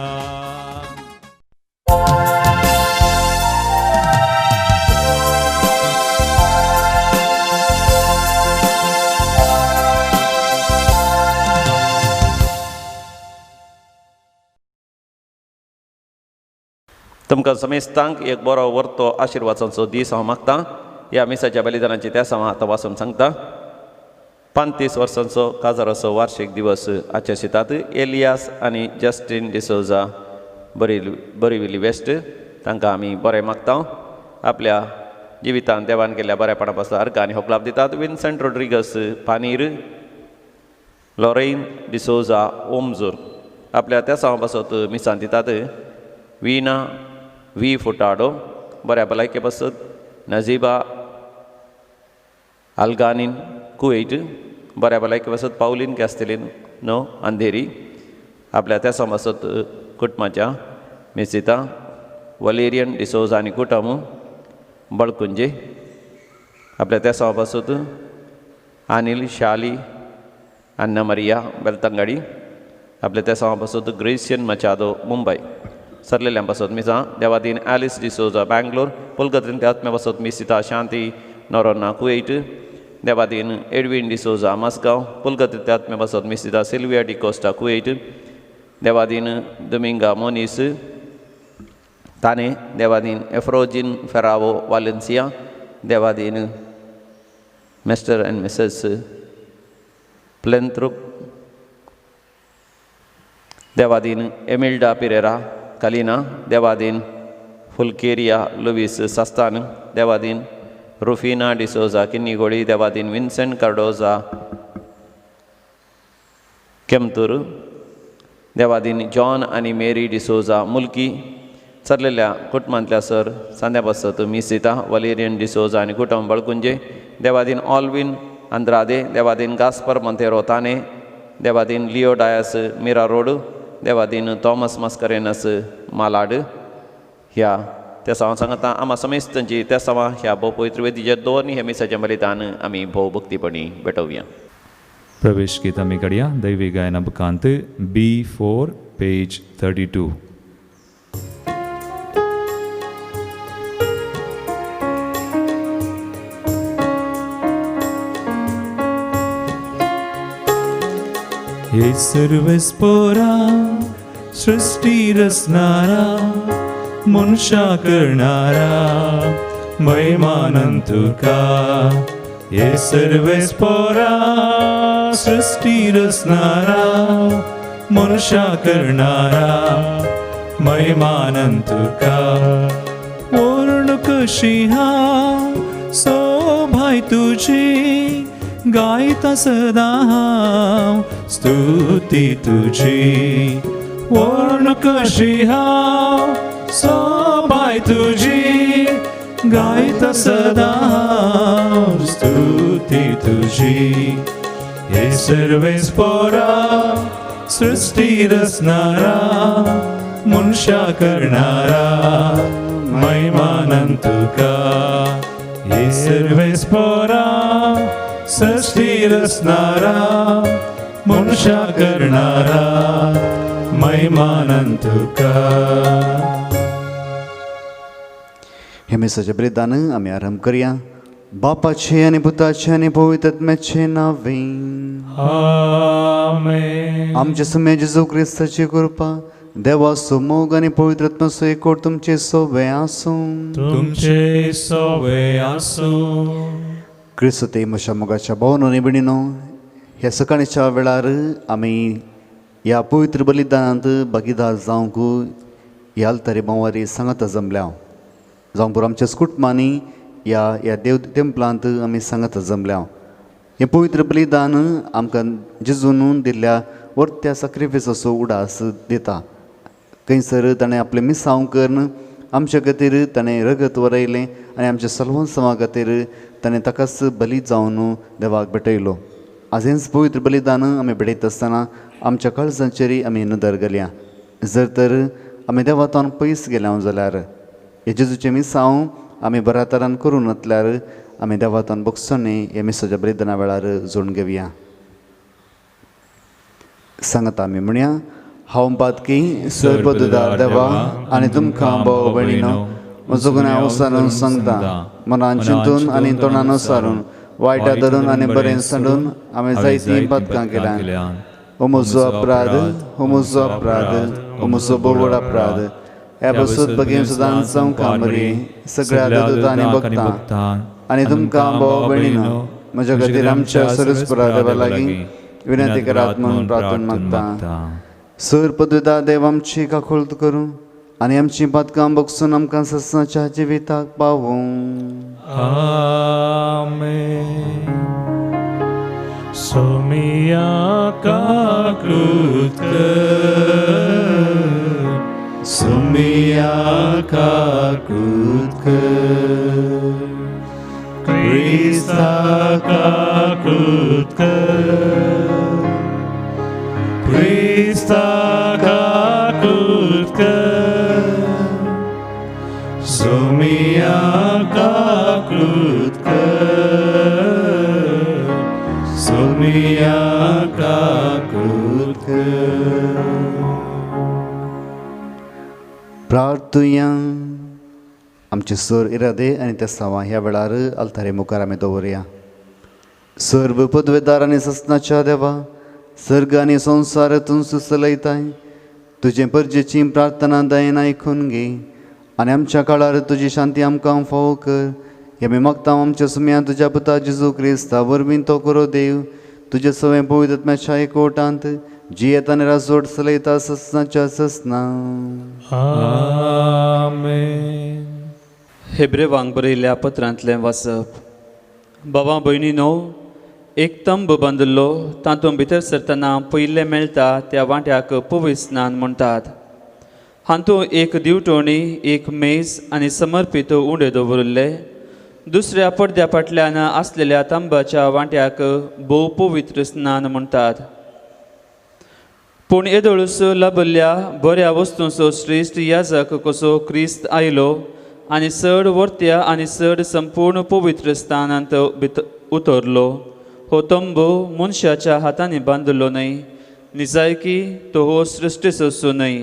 तुमकां समेस्तांक एक बरो वर्तो आशिर्वादाचो दीस हांव मागतां. ह्या मिसाच्या बलिदानाची त्या हांव आतां वाचून सांगता. 35 वर्सांचो काजाराचो वार्षिक दिवस आचरितात. एलियास आनी जस्टीन डिसोजा बोरिविली वेस्ट तांकां आमी बरें मागता. आपल्या जिवितांत देवान केल्ल्या बऱ्यापणा पासून अर्घ आनी होकलाप दितात. विन्संट रोड्रिगस पानीर, लॉरेन डिसोजा ओमजूर आपल्या त्या सावा पासत मिसान दितात. विना व्ही फुटाडो बऱ्या भलायके पासत. नजीबा आल्गानीन कुवेट बऱ्या भलायके पासत. पावलीन कॅस्टेलीन नो अंधेरी आपल्या त्या सावा पासत कुटुंबाच्या मिसिता. वलेरियन डिसोजा आनी कुटुंब बळकुंजे आपल्या त्या सावा पासत. अनिल शाली अन्ना मरिया बेलतंगडी आपल्या त्या सावा पासत. ग्रेसियन मचादो मुंबई सरलेल्या पासत मिसा. देवादीन ॲलिस डिसोजा बँगलोर पुलकत्रीन त्या आत्म्या पासत मिसिता. शांती नोरोना कुवेट देवादीन एडविन डिसोजा मस्गांव पुलकत्रीन त्या आत्म्या पासत मिसिता. सिल्विया डिकोस्टा कुवेट देवादीन दोमिंगा मोनिस ताने देवादीन एफ्रोजिन फेरावो वालेन्सिया देवादीन मिस्टर एंड मिसेस प्लेंथ्रुप देवादीन एमिल्डा पिरेरा कलिना देवादीन फुलकेरिया लुईस सस्तान देवादीन रुफिना डिसोजा किन्नीगोडी देवादीन विन्सेंट कार्डोजा केमतूर देवादीन जॉन आनी मेरी डिसोजा मुल्की सरलेल्या कुटुंबांतल्या सर सांद्या पासत मिसिता. वलेरियन डिसोजा आनी कुटुंब बळकुंजे देवादीन ऑल्विन अंद्रादे देवादीन गास्पर मोंतेरो ताने देवादीन लिओ डायस मिरा रोड देवादीन थॉमस मस्करेनस मालाड ह्या त्या सावा सांगता आम्हा समेस्तांची त्या सावा ह्या भोव पवित्र वेदीचेर दवरनी हे मिसाचें बलिदान आमी भोव भक्तीपणी भेटोवया. प्रवेश गीत आमी काडया. दैवी गायना बुकांत B4 पेज 32. हे सर्वेस्पोरा सृष्टी रचणारा मनुष्या करणारा महिमानंद तुका. हे सर्वेस्पोरा सृष्टी रचणारा मनुष्या करणारा महिमानंद तुका. वर्ण कशी हा सोभाय तुझी गायता सदा हांव स्तुती तुझी. वर्ण कशी हांव सोबाय तुझी गायता सदा हांव स्तुती तुझी. हे सर्वेस्पोरा सृष्टी रचणारा मनुष्या करणारा महिमानंद तुका. हे सर्वेस्पोरा सृष्टी रचणारा मनुष्या करणारा महिमानंद तुका. हे मिसाचें बलिदान आमी आरंभ करया. बापाचे आनी पुताचे आनी पवित्र आत्म्याचे नांवें. आमेन. आमचे समे जेजू क्रिस्ताची कृपा देवाचो मोग आनी पवित्र आत्म्याचो एकवट तुमचे सोबे आसूं. तुमचे सोबे आसूं. क्रिस्त ते म्हज्या मोगाच्या भावनो निबडिनो ह्या सकाळच्या वेळार आमी ह्या पवित्र बलिदानांत भागीदार जावंक ह्या आल्तारी बोवारी सांगात जमल्या. जावं पुरो आमच्या कुटुंबांनी ह्या देव टेंपलांत आमी सांगात जमल्या. हें पवित्र बलिदान आमकां जेजून दिल्ल्या वर्त्या सॅक्रिफायसाचो उडास दिता. खंयसर ताणें आपलें मिसांव करून आमच्या खातीर ताणें रगत वरयलें आनी आमच्या सर्वस्वां खातीर ताणें ताकाच बली जावन देवाक भेटयलो. आज हेंच पवित्र बलिदान आमी भेटयत आसतना आमच्या काळजांचेर आमी नदर घालया. जर तर आमी देवातान पयस गेल्या जाल्यार हे जेजूचें मिसांव आमी बऱ्या तरान करून वतल्यार आमी देवातान बोगसोनी हे मिसाच्या बलिदाना वेळार जोडून घेवया. सांगता आमी म्हणया. हांव पातकी सर्वोदार देवा आनी तुमकां भाव भयणीनो म्हजो गुन्यांव उसारून सांगता. मनान चिंतून आनी तोंडान उसारून वायटा धरून आनी बरें सांडून आमी जायतीं पातकां केल्यां. हो म्हजो अपराध, हो म्हजो अपराध, हो म्हजो बोवड अपराध. ह्या बसून बेगीन सुदां जावंक मरी सगळ्या दोतोरां आनी भक्तां आनी तुमकां भाव भयणीनो म्हज्या खातीर आमच्या सर्वेस्परा देवा लागीं विनंती करात म्हणून प्रार्थना मागता. सर पदविदार देव आमची काकूळट करून आनी आमची पातकां बगसून आमकां सस्नाच्या जिविताक पावूं. Amen. Somia kaklut सुमिया काकृत Krista kaklut Krista kaklut सुमिया काकृत सुमिया काकृत. प्रार्थुया. आमचे सर इरादे आनी ते सावां ह्या वेळार अल्तारे मुखार आमी दवरया. सर्व पदवेदार आनी सस्नाच्या देवा, सर्ग आनी संवसार तूं सुसलयताय. तुजे परजेची प्रार्थना दयेन आयकून घे आनी आमच्या काळार तुजी शांती आमकां फावो कर. हे आमी मागता आमच्या सुम्या तुज्या पुता जेजू क्रिस्ता वरवीं तो करो देव तुजे सवय पवित्र आत्म्याच्या एकवटांत जी येता निरासोड चलयता सस्नाच्या सस्ना. Amen. हेब्रेवांक बरयल्ल्या पत्रांतलें वाचप. भावां भयणीनो, एक तंब बांदलो तातूंत भितर सरतना पयलें मेळटा त्या वांट्याक पवित्र स्नान म्हणटात. हातूंत एक दिवटोणी, एक मेज आनी समर्पीत उंडे दवरले. दुसऱ्या पडद्या फाटल्यान आसलेल्या तंबाच्या वांट्याक भोव पवित्र स्नान म्हणटात. पूण येदोळूस लाभल्ल्या बऱ्या वस्तूंचो श्रेश्ठ याजक कसो क्रिस्त आयलो आनी चड वर्त्या आनी चड संपूर्ण पवित्र स्थानांत उतरलो. हो तंबू मनशाच्या हातांनी बांदलो न्हय, निजायकी तो हो सृश्टीचो न्हय.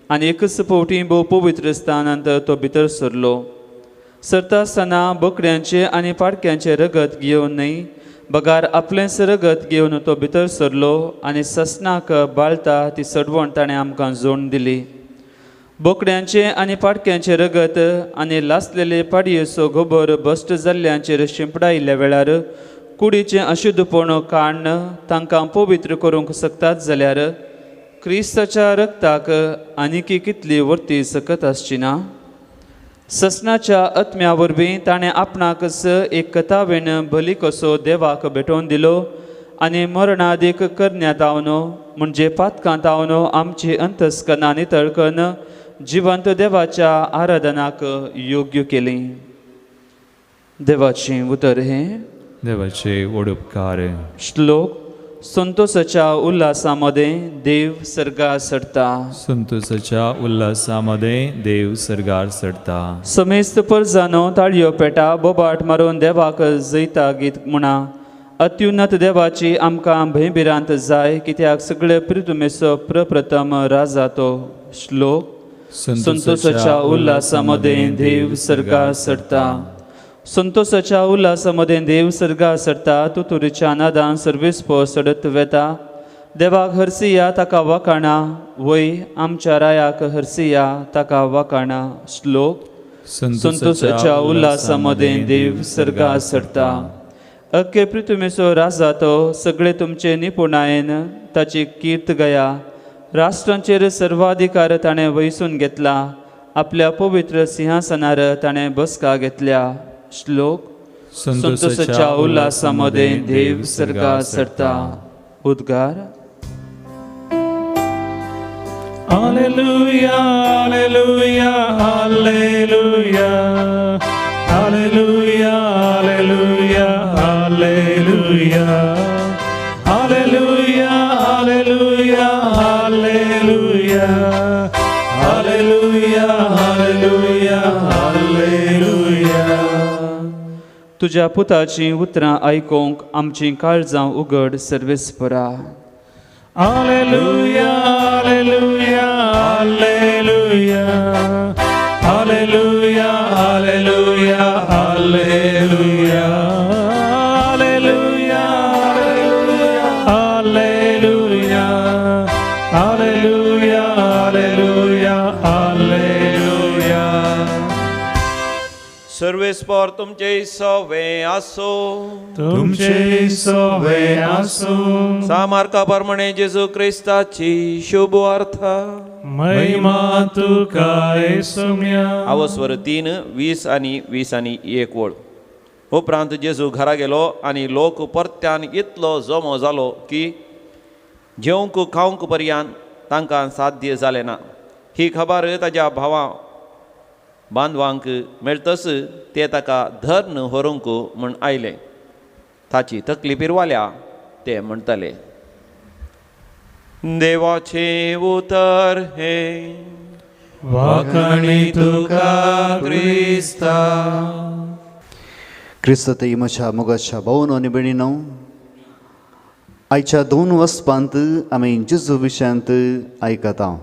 आनी एकच फावटी भोव पवित्र स्थानांत तो भितर सरलो. सरता आसतना बोकड्यांचे आनी पाडक्यांचे रगत घेवन न्हय, बगार आपलेंच रगत घेवन तो भितर सरलो आनी ससनाक बाळटा ती सडवण ताणें आमकां जोड दिली. बोकड्यांचे आनी पाडक्यांचे रगत आनी लासलेले पाडयेचो गोबर भश्ट जाल्ल्यांचेर शिंपडायिल्ल्या वेळार कुडीचें अशुद्धपण काडन तांकां पवित्र करूंक शकतात जाल्यार क्रिस्ताच्या रक्ताक आनीक कितली वर्ती सकत आसची ना. ससनाच्या आत्म्या वरवीं ताणें आपणाकच एक कथावेन बली कसो देवाक भेटोवन दिलो आनी मरणादीक करण्या तावनो म्हणजे पातकां तावनो आमची अंतस्करणां नितळ करून जिवंत देवाच्या आराधनाक योग्य केली. देवाचें उतर हे. देवाचे उपकार. श्लोक. संतोषाच्या उल्हासामध्ये देव सर्गार चडटा. संतोषाच्या उल्हासामध्ये देव सर्गार चडटा. समेस्त परजानो ताळयो पेटा, बोबाट मारून देवाक जैता गीत म्हणा. अत्युन्नत देवाची आमकां भयभिरांत जाय, कित्याक सगळे पृथ्वीचो प्रप्रथम राजा तो. श्लोक. संतोषाच्या उल्हासामध्ये देव सर्गार चडटा. संतोषाच्या उल्हासामध्ये देव सर्गार चडटा. तुतुरीच्या नादान सर्वेस्पो सडत वेता. देवाक हरसिया ताका वाखाणा, वय आमच्या रायाक हरसिया ताका वाखाणा. श्लोक. संतोषाच्या उल्हासामध्ये देव सर्गार चडटा. अख्खे पृथ्वीचो राजा तो, सगळे तुमचे निपुणायेन ताची कीर्त गया. राष्ट्रांचेर सर्वाधिकार ताणें वैसून घेतला. आपल्या पवित्र सिंहासनार ताणें बसका घेतल्या. श्लोक. संतोषाच्या उल्हासामध्ये देव सर्गार चडटा. उद्गार. Hallelujah, hallelujah, hallelujah. Hallelujah, hallelujah, hallelujah. Hallelujah, hallelujah, hallelujah. Hallelujah, hallelujah, hallelujah. तुज्या पुताची उतरां आयकूंक आमची काळजां उगड सर्वेस्परा. Hallelujah, hallelujah, hallelujah. Hallelujah, hallelujah, hallelujah. Hallelujah, hallelujah, hallelujah. Hallelujah, hallelujah, hallelujah. सर्वेस्पर तुमचे सवे आसो. तुमचे सवे आसो. सामार्का प्रमाणे जेजू क्रिस्ताची शुभ वार्ता. महिमा तुका येसुम्या. आवस्वर 3, 20 आणि 20 आणि 1 वळ. उपरांत जेजू घरा गेलो आणि लोक परत्यान इतलो जमो जालो की जेवंक खावंक पर्यंत तांकां साध्य जालें ना. ही खबर ताज्या भावा बांदवांक मेळटस ते ताका धर्न व्हरूंक म्हूण आयले. ताची तकली पिरवाल्या ते म्हणटले. देवाचे उतर हे. वाखाणी तुका क्रिस्ता. क्रिस्त म्हज्या मोगाच्या भावन आनी भयणीनो, आयच्या 2 वचपांत आमी जेजू विशयांत आयकता.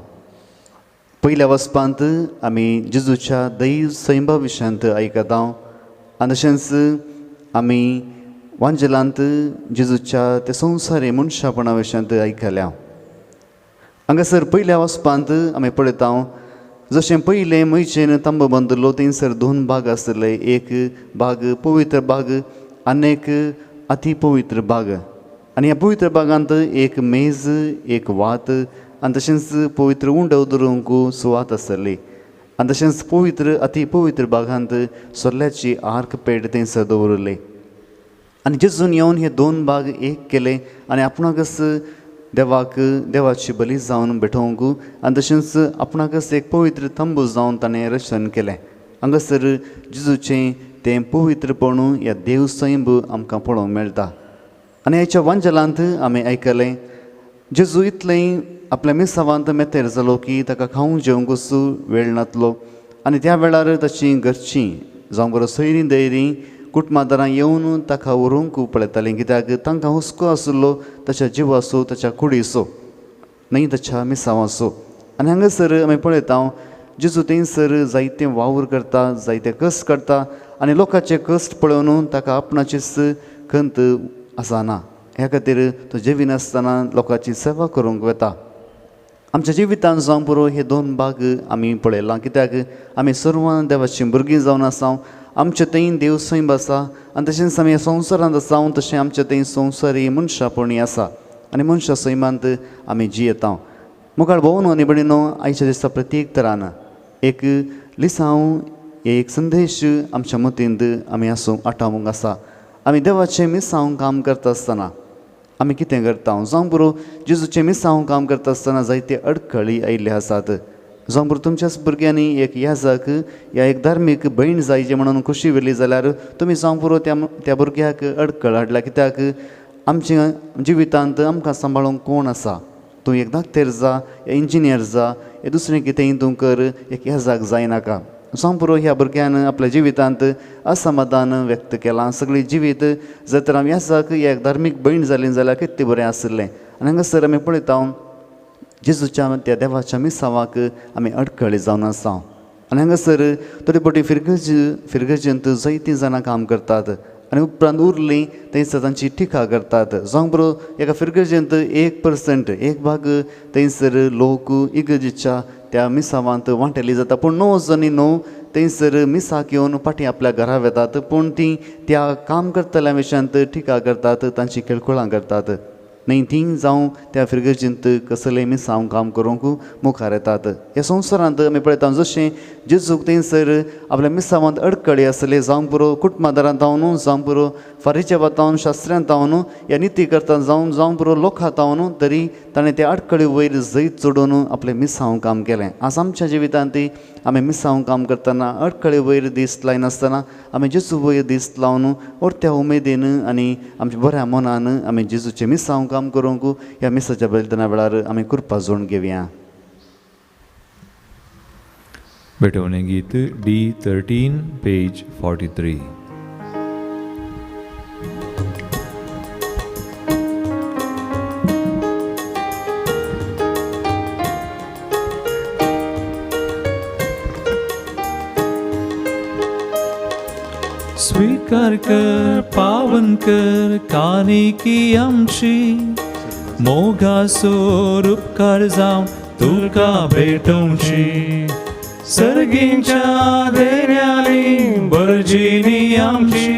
पयल्या वचपांत आमी जेजूच्या दैव सैमा विशयांत आयकता आनी तशेंच आमी वांजेलांत जेजूच्या ते संवसारी मनशापणा विशयांत आयकल्या. हांगासर पयल्या वचपांत आमी पळयता जशें पयलें मैचेन तंब बांदलो थंयसर 2 भाग आसले. एक भाग पवित्र भाग आनी एक अति पवित्र भाग. आनी ह्या पवित्र भागांत एक मेज, एक वात आनी तशेंच पवित्र उंडो दवरूंक सुवात आसली. आनी तशेंच पवित्र अति पवित्र भागांत सोर्ल्याची आर्क पेट थंयसर दवरली. आनी जेजून येवन हे 2 भाग एक केले आनी आपणाकच देवाची बली जावन भेटोवंक आनी तशेंच आपणाकच एक पवित्र तंबू जावन ताणें रचन केलें. हांगासर जेजूचें तें पवित्रपण ह्या देव सैम आमकां पळोवंक मेळटा. आनी ह्याच्या वांजेलांत आमी आयकलें जेजू इतलें आपल्या मिसावांत मेतेर जालो की ताका खावंक जेवंकच वेळ नासलो. आनी त्या वेळार ताची घरचीं जावं बरो सोयरीं दैरीं कुटुंबादारां येवन ताका व्हरूंक पळयतालीं, कित्याक तांकां हुस्को आसलो ताच्या जिवाचो, ताच्या कुडीचो, न्हय ताच्या मिसावाचो. आनी हांगासर आमी पळयता जेजू थंयसर जायते वावर करता, जायते कश्ट करता आनी लोकांचे कश्ट पळोवन ताका आपणाचीच खंत आसना. ह्या खातीर तो जेवी नासतना लोकांची सेवा करूंक वता. आमच्या जिवितांत जावं पुरो हे 2 भाग आमी पळयलां, कित्याक आमी सर्वां देवाचीं भुरगीं जावन आसा. आमचे थंय देव सैम आसा आनी तशेंच आमी ह्या संवसारांत आसा तशें आमचे थंय संवसारी मनशापणी आसा आनी मनशा सैमांत आमी जियेता. मुखार भोवन आनी भयणीनो, आयच्या दिसा प्रत्येक तरान एक लिसांव एक संदेश आमच्या मतींत आमी आसूंक आटावंक आसा. आमी देवाचें मिसांव काम करता आसतना आमी कितें करता? जावं पुरो जेजूचें मिसांव काम करता आसतना जायते अडखळी आयिल्ले आसात. जावं पुरो तुमच्याच भुरग्यांनी एक याजक या एक धार्मीक भयण जायचे म्हणून खुशी व्हेली जाल्यार तुमी जावं पुरो त्या भुरग्याक अडखळ हाडला, कित्याक आमच्या जिवितांत आमकां सांबाळूंक कोण आसा? तूं एक धाकटेर जा, या इंजिनियर जा, या दुसरें कितेंय तूं कर, एक याजक जायनाका. जावं पुरो ह्या भुरग्यान आपल्या जिवितांत असमाधान व्यक्त केलां. सगळीं जिवीत जर तर आमी याजक या एक धार्मीक भयण जालीं जाल्यार कितें बरें आसलें. आनी हांगासर आमी पळयता जेजूच्या त्या देवाच्या मिसावाक आमी अडखळी जावन आसा. आनी हांगासर थोडी फावटी फिरगजेंत जायतीं जाणां काम करतात आनी उपरांत उरलीं थंयसर तांची टिका करतात. जावं बरो एका फिरगजेंत 1% 1 भाग थंयसर लोक इगर्जेच्या त्या मिसावांत वांटेली जाता, पूण 9 जणी 9 थंयसर मिसाक येवन फाटीं आपल्या घरा वेतात, पूण तीं त्या काम करतल्या विशयांत टिका करतात, तांची खेळखुळां करतात. न्हय तीं जावं त्या फिरगजेंत कसलेय मिसांव काम करूंक मुखार येतात. ह्या संवसारांत आमी पळयता जशें जेजूक थंयसर आपल्या मिसावांत अडखळी आसले, जावं पुरो कुटुंबादारांत जावन, जावं पुरो फारीच्या वातावन, शास्त्रांत जावन, ह्या निती करता जावं पुरो लोकांत जावन, तरी ताणें त्या अडखळी वयर जैत चडोवन आपलें मिसांव काम केलें. आज आमच्या जिवितांत आमी मिसांव काम करतना अडखळी वयर दीस लायनासतना आमी जेजू वयर दीस लावन ओर्त्या उमेदीन आनी आमच्या बऱ्या मनान आमी जेजूचें मिसांव काम करूंक ह्या मिसाच्या बलिदाना वेळार आमी कृपा जोडून घेवया. भेटवणे गीत D13 पेज 43. स्वीकार कर, पावन कर कानिकी आमची, मोगासोर उपकार जावं तुका भेटोवची. सर्गींच्या देण्याने बरजीनी आमची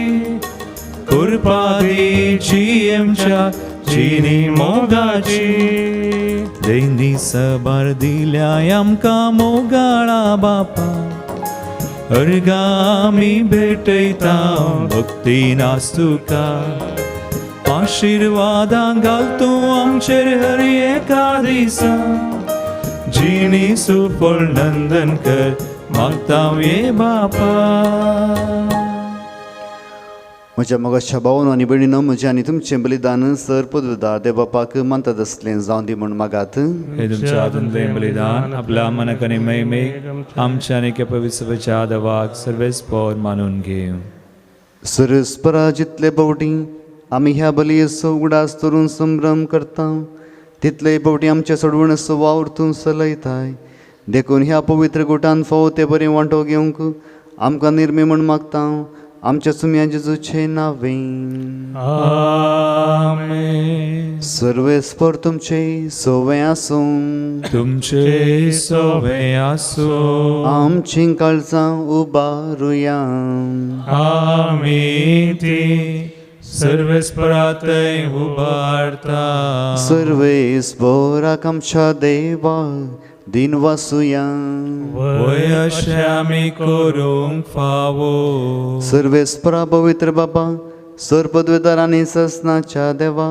कुरपादीची आमच्या जिनी मोगाची देनी सबार दिल्या आमकां मोगाळा बापा अर्गामी भेटयता भक्ती नास्तुका आशीर्वादां घाल तूं आमचेर हर एका दिसा जिणी सुफळ नंदन कर मागता ये बापा म्हज्या मोगाच्या भावानो आनी भयणीनो म्हजें आनी तुमचें बलिदान सर पदवेदार देव बापाक मानतात असलें जावं दी म्हूण मागात. हे तुमच्या हातूंतलें बलिदान आपल्या मनाक आनी मैमेक आमच्या आनी पवित्रच्या देवाक सर्वेस्पर मानून घेव. सरस्परा जितले बावटी आमी ह्या बलयेचो उगडास करून संभ्रम करता तितले बावटी आमच्या सोडवणेचो वावर तूं चलयताय. देखून ह्या पवित्र गोठान फावो ते बरें वांटो घेवंक आमकां निर्मी म्हूण मागता आमच्या सुम्या जेजूचे नांवें. आमेन. सर्वेस्पर तुमचे सोवें आसूं तुमचे सोवे आसूं आमचीं काळजां उबारुया. आमी ती सर्वेस्परातय उबारता. सर्वेस्पराक आमच्या देवा दिन वासुया. वय अशें आमी करूंक फावो. सर्वेस्परा पवित्र बाबा सर पदवेदार आनी ससनाच्या देवा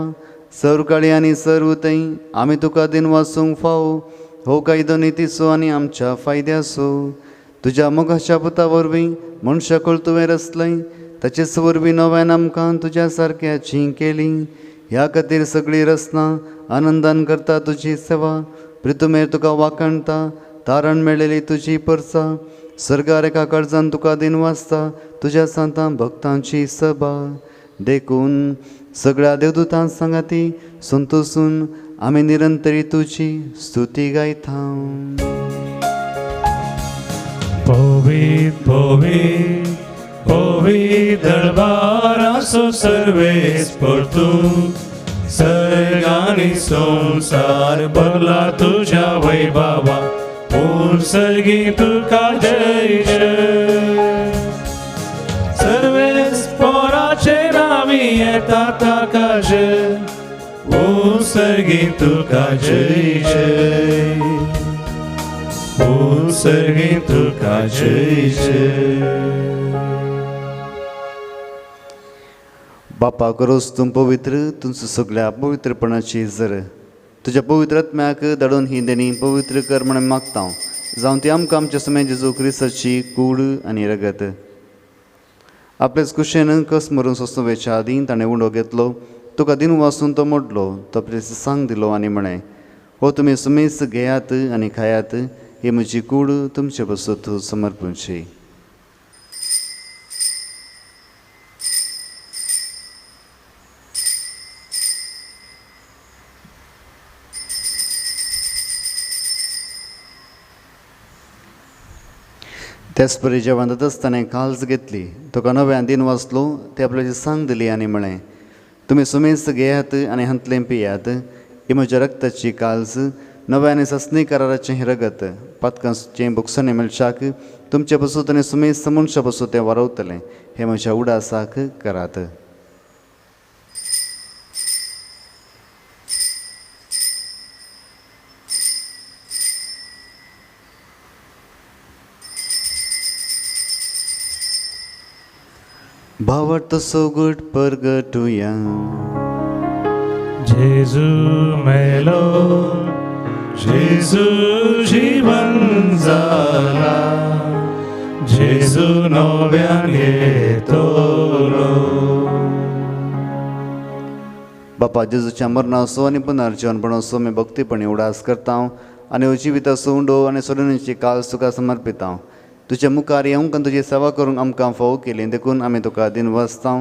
सर काळी आनी सर उतय आमी तुका दिन वाचूंक फावो हो कायदो नितीचो आनी आमच्या फायद्याचो. तुज्या मोगाच्या पुता वरवीं मनशाकूळ तुवें रचलय ताचेच वरवीं नव्यान आमकां तुज्या सारक्याची केली. ह्या खातीर सगळीं रचना आनंदान करता तुजी सेवा. प्रितुमेर तुका वाखणटा तारण मेळिल्ली तुजी परसा. सर्गार एका काळजान तुका दिन वाचता तुज्या सांतां भक्तांची सभा. देखून सगळ्या देवदूतां सांगाती संतोसून आमी निरंतरी तुजी स्तुती गायता. पवित्र पवित्र पवित्र दरबाराचो सर्वेस्पर तूं सर्गानी संसार भरला तुझ्या वैभवा पूर्ण सर्गी तुका जय जय. सर्वेस्पराचे नावी येता ताका जय पूर्ण सर्गी तुका जय जय. पूर्ण सर्गी तुका जय जय. बापा करोस तूं पवित्र तुमचो सगळ्या पवित्रपणाची जर तुज्या पवित्र आत्म्याक धाडून ही देणी पवित्र कर म्हणून मागता जावं ती आमकां आमच्या समय जेजू क्रिस्ताची कूड आनी रगत. आपलेच कुशेन कस मरून सोंसवेच्या आदीं ताणें उंडो घेतलो तुका दिन वाचून तो मोडलो तो आपले सांग दिलो आनी म्हणे हो तुमी सुमेस घेयात आनी खायात ही म्हजी कूड तुमचे बसत समर्पूंची. त्याच परी जेवण जाता आसतना काल्ज घेतली तुका नव्यान दिन वाचलो ते आपल्याची सांग दिली आनी म्हळें तुमी सुमेस घेयात आनी हांतलें पियात ही म्हज्या रक्ताची काल्ज नव्या आनी ससनी कराराचें हें रगत पातकांचें बुकसांनी मेळशाक तुमचे बसूत आनी सुमेस मनशा बसूं तें वारवतलें हें म्हज्या उडासाक करात. भावार्थ सोगुट परगटुया. जेजू मेलो जेजू जीवन जाला जेजू नव्यान येतलो. बापा जेजूच्या मरणाचो आनी पुनर्जीवनपणाचो मी भक्तीपणी उडास करता आनी हो जिविताचो उंडो आनी सोडणीची काल तुका समर्पिता. तुज्या मुखार येवंक आनी तुजी सेवा करूंक आमकां फावो केली देखून आमी तुका दिन वाचता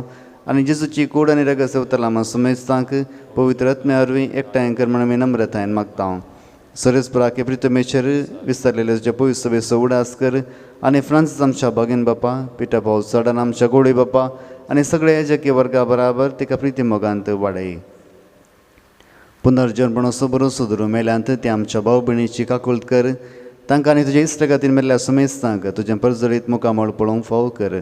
आनी जेजूची कूड आनी रगत सेवतला आमी सुमेस्तांक पवित्र आत्म्या वरवीं एकठांय कर म्हणून आमी नम्रतायेन मागता. सरस्पराके प्रितमेश्वर विस्तारलेले तुज्या पवित्र सभेचो उडास कर आनी फ्रांसीस आमच्या भगिन बापा पिटा भाऊ चडान आमच्या गोडे बापा आनी सगळे याजकी वर्गा बराबर तिका प्रिती मोगांत वाडय. पुनर्जीवनपणाचो बरो सुदरू मेल्यांत ते आमच्या भाव भयणीची काकुळट कर तांकां आनी तुज्या इश्ट खातीर मेल्ल्या सुमेस्तांक तुजें परजळीत मुखामळ पळोवंक फाव कर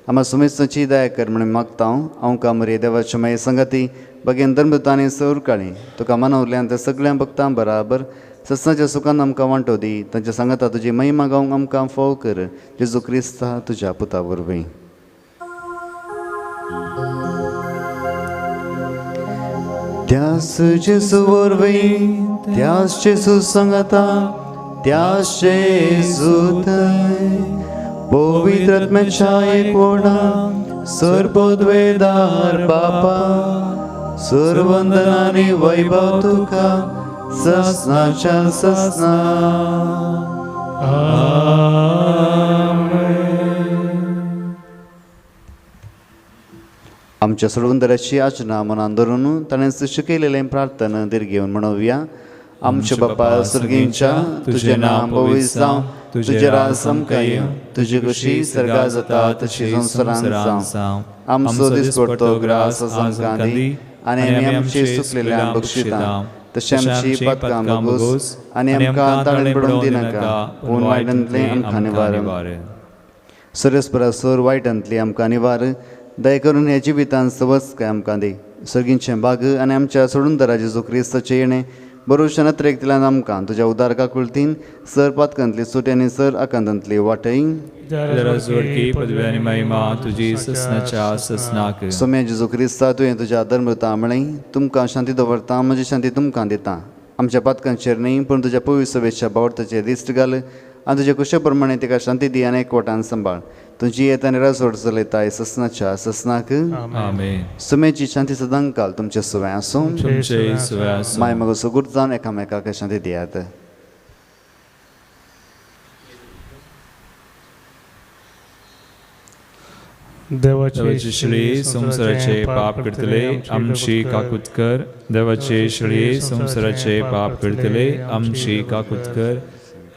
आम्हा सुमेस्ताची दया कर म्हणून मागता हांव कामरे देवाच्या माये संगती बगेन धर्मदूतांनी सौर काळी तुका मनवल्ल्यान त्या सगळ्या भक्तां बराबर सत्साच्या सुखान आमकां वांटो दी तांच्या सांगाता तुजी महिमा गावंक आमकां फाव कर जेजू क्रिस्ता तुज्या पुता वरवीं त्यास जेजू वरवीं त्यास जेजू सांगाता त्यास जेजू थंय पवित्र आत्म्याच्या एकवटा सर्वोद्वेदार बापा सर्वंदनानी वैभव तुका ससनाच्या ससना आमच्या सर्वंदराची याचना मनान धरून ताणें शिकयलेलें प्रार्थना दीर घेवन म्हणोवया आमचे बापा सर्गींच्या तुझें नाम पवित्र जावं तुजें राज आमकां येवं तुजी कशी सर्गा जाता तशी संवसारांत जावं आमचो दिसपडटो ग्रास आमकां दी आनी आमची सुकलेल्या बक्षितां तशें आमची पातकां मागूस आनी आमकां ताळें पडूंक दिनाका पूण वायटांतलें आमकां निवार सरस्परासोर वायटांतली आमकां निवार दय करून ह्या जिवितांत सवस्काय आमकां दी सर्गींचें बाग आनी आमच्या सोडून जेजू क्रिस्ताचें येणें बरोवच्या नत्रेंतल्यान आमकां तुज्या उदार काकुळतीन सर पातकांतली सुटी आनी सर आकांतांतली वाटय सोम्या जेजू क्रिस्ता तुवें तुज्या धर्मता म्हळें तुमकां शांती दवरता म्हजी शांती तुमकां दिता आमच्या पातकांचेर न्ही पूण तुज्या पवित्र सभेच्या बावर्थाचेर दिश्ट घाल आनी तुज्या कुशे प्रमाणे तिका शांती दी आनी एकवटान सांबाळ तुजी येता आनी राजवट चलयताय ससनाच्या ससनाक सुमेची शांती सदां काल तुमचे सुवें आसूं माय मगो सुगूर जावन एकामेकाक शांती दियात देवाचे श्री संसाराचे पाप करतले आमची काकूत कर देवाचे श्री संसाराचे पाप करतले आमची काकूत कर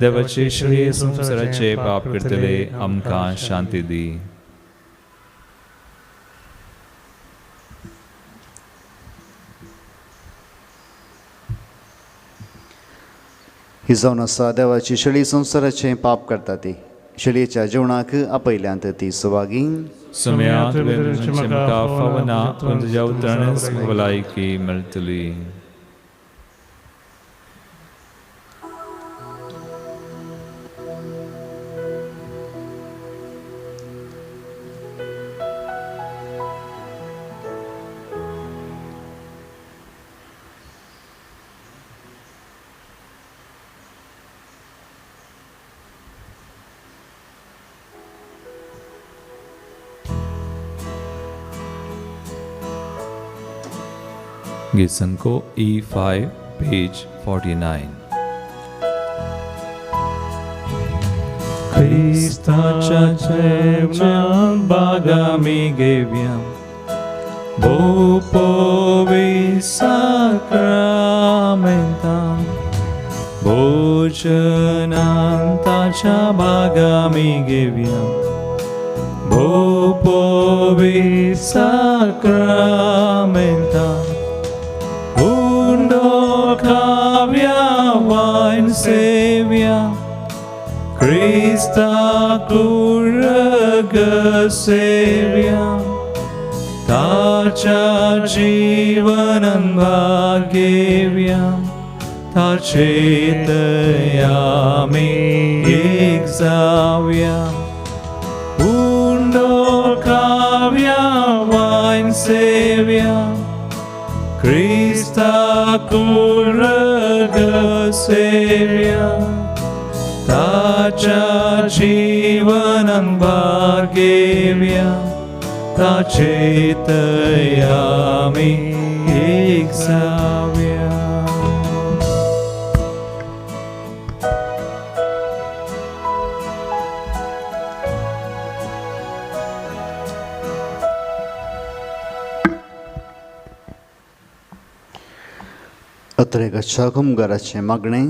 देवाचे श्री संसाराचे पाप करतले आमकां शांती दी ही जावन आसा देवाची शेळी संसाराचें पाप करता ती शेळयेच्या जेवणाक आपयल्यांत ती सुवागी सम्या तुमकां फावना पूण तुज्या उतरान भलायकी मेळटली Gisanko E5 page 49 Christaच्या जेवणात बागामी घेवया भोपोवी साक्रामेंतां भोजनांत ताच्या बागामी घेवया भोपोवी साक्रामेंतां Kavya wine sevya Krista kurga sevya Tacha jivanan bhagevya Tachetayami exavya Undo kavya wine sevya Krista kurga sevya Tacha jivanan bhagevya Tachetayami exavya Atre गच्छा कुमगाराचें मागणें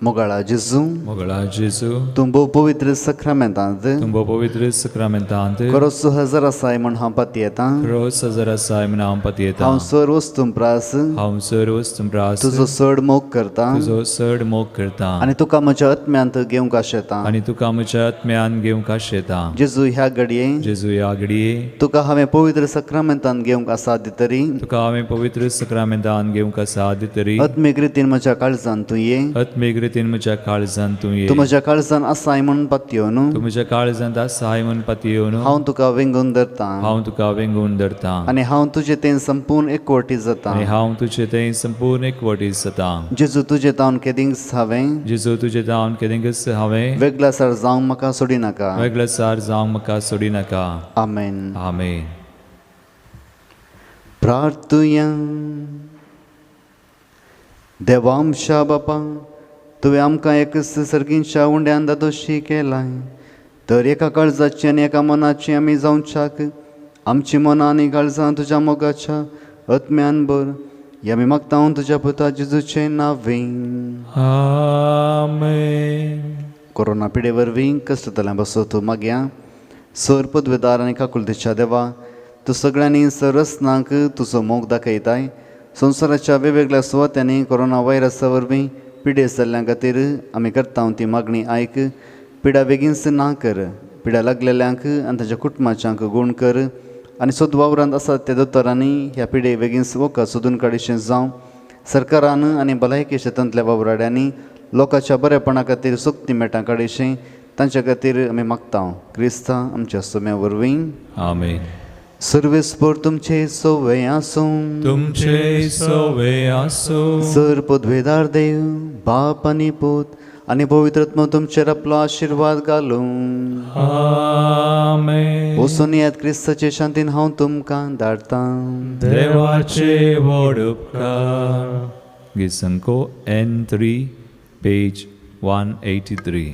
मोगाळा जेजू Mogala Jesu, तूं भोव पवित्र सक्रमेंतांत Tumbo Povitri Sacramentante, खरोच हजर आसाय म्हण हांव पाती येता Cross Azara Simon Ampatieta, हांव सर वस्तूं प्रास Haum Servus Tumbras, तुजो चड मोग करता Tuzo Serd Mok Kirtan, आनी तुका म्हज्या आत्म्यांत घेवंक आशेता Ani Tuka Muchat Mian Gium Kasheta, जेजू ह्या घडये Jesu Yagdi, तुका हांवें पवित्र सक्रमेंतांत घेवंक आसा दितरी Tuka Ame Povitri Sacramentan Gium Kasaditari, आत्मीक रितीन म्हज्या काळजांत तूं ये Atmigritin Mucha Kalzan Tuye, तूं म्हज्या काळजांत आसाय म्हूण पातयो न्हू Tumusha Kalzan Da Simon Pationo, हांव तुका वेंगून धरता Haum Tuka Vengun Darta, आनी हांव तुजें तें संपूर्ण एकवटी जाता Ani Haum Tuche Te Sampurnik Vati Satang, जेजू तुजें तावन केदींच हांवें Jesu Tuche Down Kedingus Have, वेगळा सर जावंक म्हाका सोडी नाका Veglasar Zang Maka Sodinaka, आमेन Amen. प्रार्थुया देवांशा बापा तुवें आमकां एक सर्गींच्या उंड्यान दोशी केलाय तर एका काळजाची आनी एका मनाची आमी जावच्याक आमची मनां आनी काळजां तुज्या मोगाच्या आत्म्यान भर हे आमी मागता तुज्या पुता जेजूचे नांवें Amen. कोरोना पिडे वरवीं कश्टतल्यान बसो तूं मागया सर पदवेदार आनी काकुलतेच्या देवा तूं सगळ्यांनी सरस्नाक तुजो मोग दाखयताय संवसाराच्या वेगवेगळ्या सुवात्यांनी कोरोना व्हायरसा वरवीं पिडे जाल्ल्या खातीर आमी करता ती मागणी आयक पिडा बेगीनच ना कर पिडा लागलेल्यांक आनी ताच्या कुटुंबाच्यांक गूण कर आनी सोद वावरांत आसात त्या दोतोरांनी ह्या पिडे बेगीनच वखद सोदून काडिचें जावं सरकारान आनी भलायकी क्षेत्रांतल्या वावराड्यांनी लोकांच्या बरेपणा खातीर सोक्ती मेटां काडिचें तांच्या खातीर आमी मागता क्रिस्ता आमच्या सोम्या वरवीं Amen. सर्वेस्पर तुमचे सोवे आसूं तुमचे सोवे आसूं सर पदवेदार देव बाप आनी पूत आनी पवित्रत्म तुमचेर आपलो आशिर्वाद घालूं आमेन. वचून येयात क्रिस्ताचे शांतीन हांव तुमकां धाडटां देवाचे व्हड उपकार. Gisanko N3, page 183.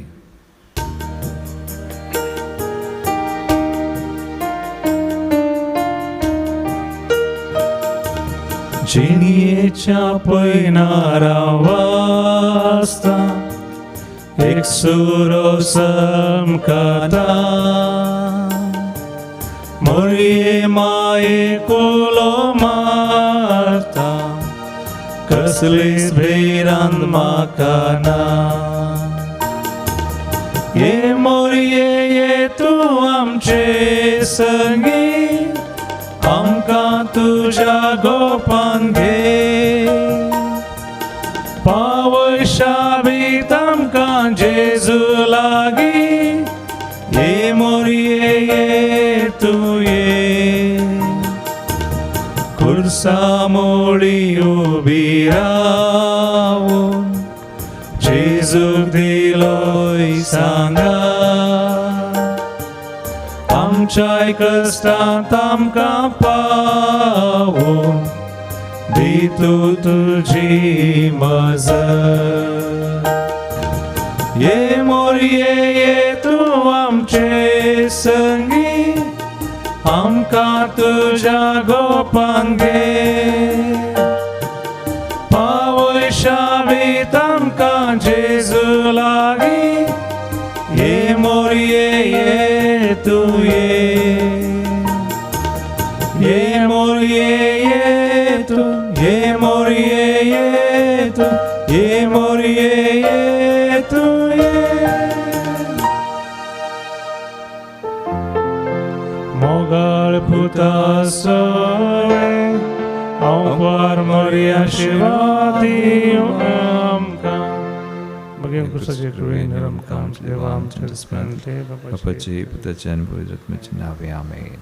जिणयेच्या पैनारा वाजता एक सुरो समकता मोरये माये कोलो मारता कसलीच भेरांत म्हाका ना ये मोरये ये तूं आमचे संगीत आमकां तुज्या गोपान घे पावय शाबीत आमकां जेजू लागीं ये मोरये ये तूं ये खुर्सा मोळी उबी रावून जेजूक दिलोय सांगा आमच्या कश्टांत आमकां पावून दी तूं तुजी मजत ये मोरये ये तूं आमचे संगी आमकां तुज्या गोपान घे पावय शाबीत आमकां जेजू लागीं ये मोरये ये तूं ये मोरये ये तूं ये मोरये ये तूं ये मोरये ये तूं मोगाळ पुता सोळे हांव मोरया शिवादी आमकां बघेन कुसाचे कृपेन आमकां देवा आमच्या स्मरणते Papaji, Putajan, Pujatmachin, Amen.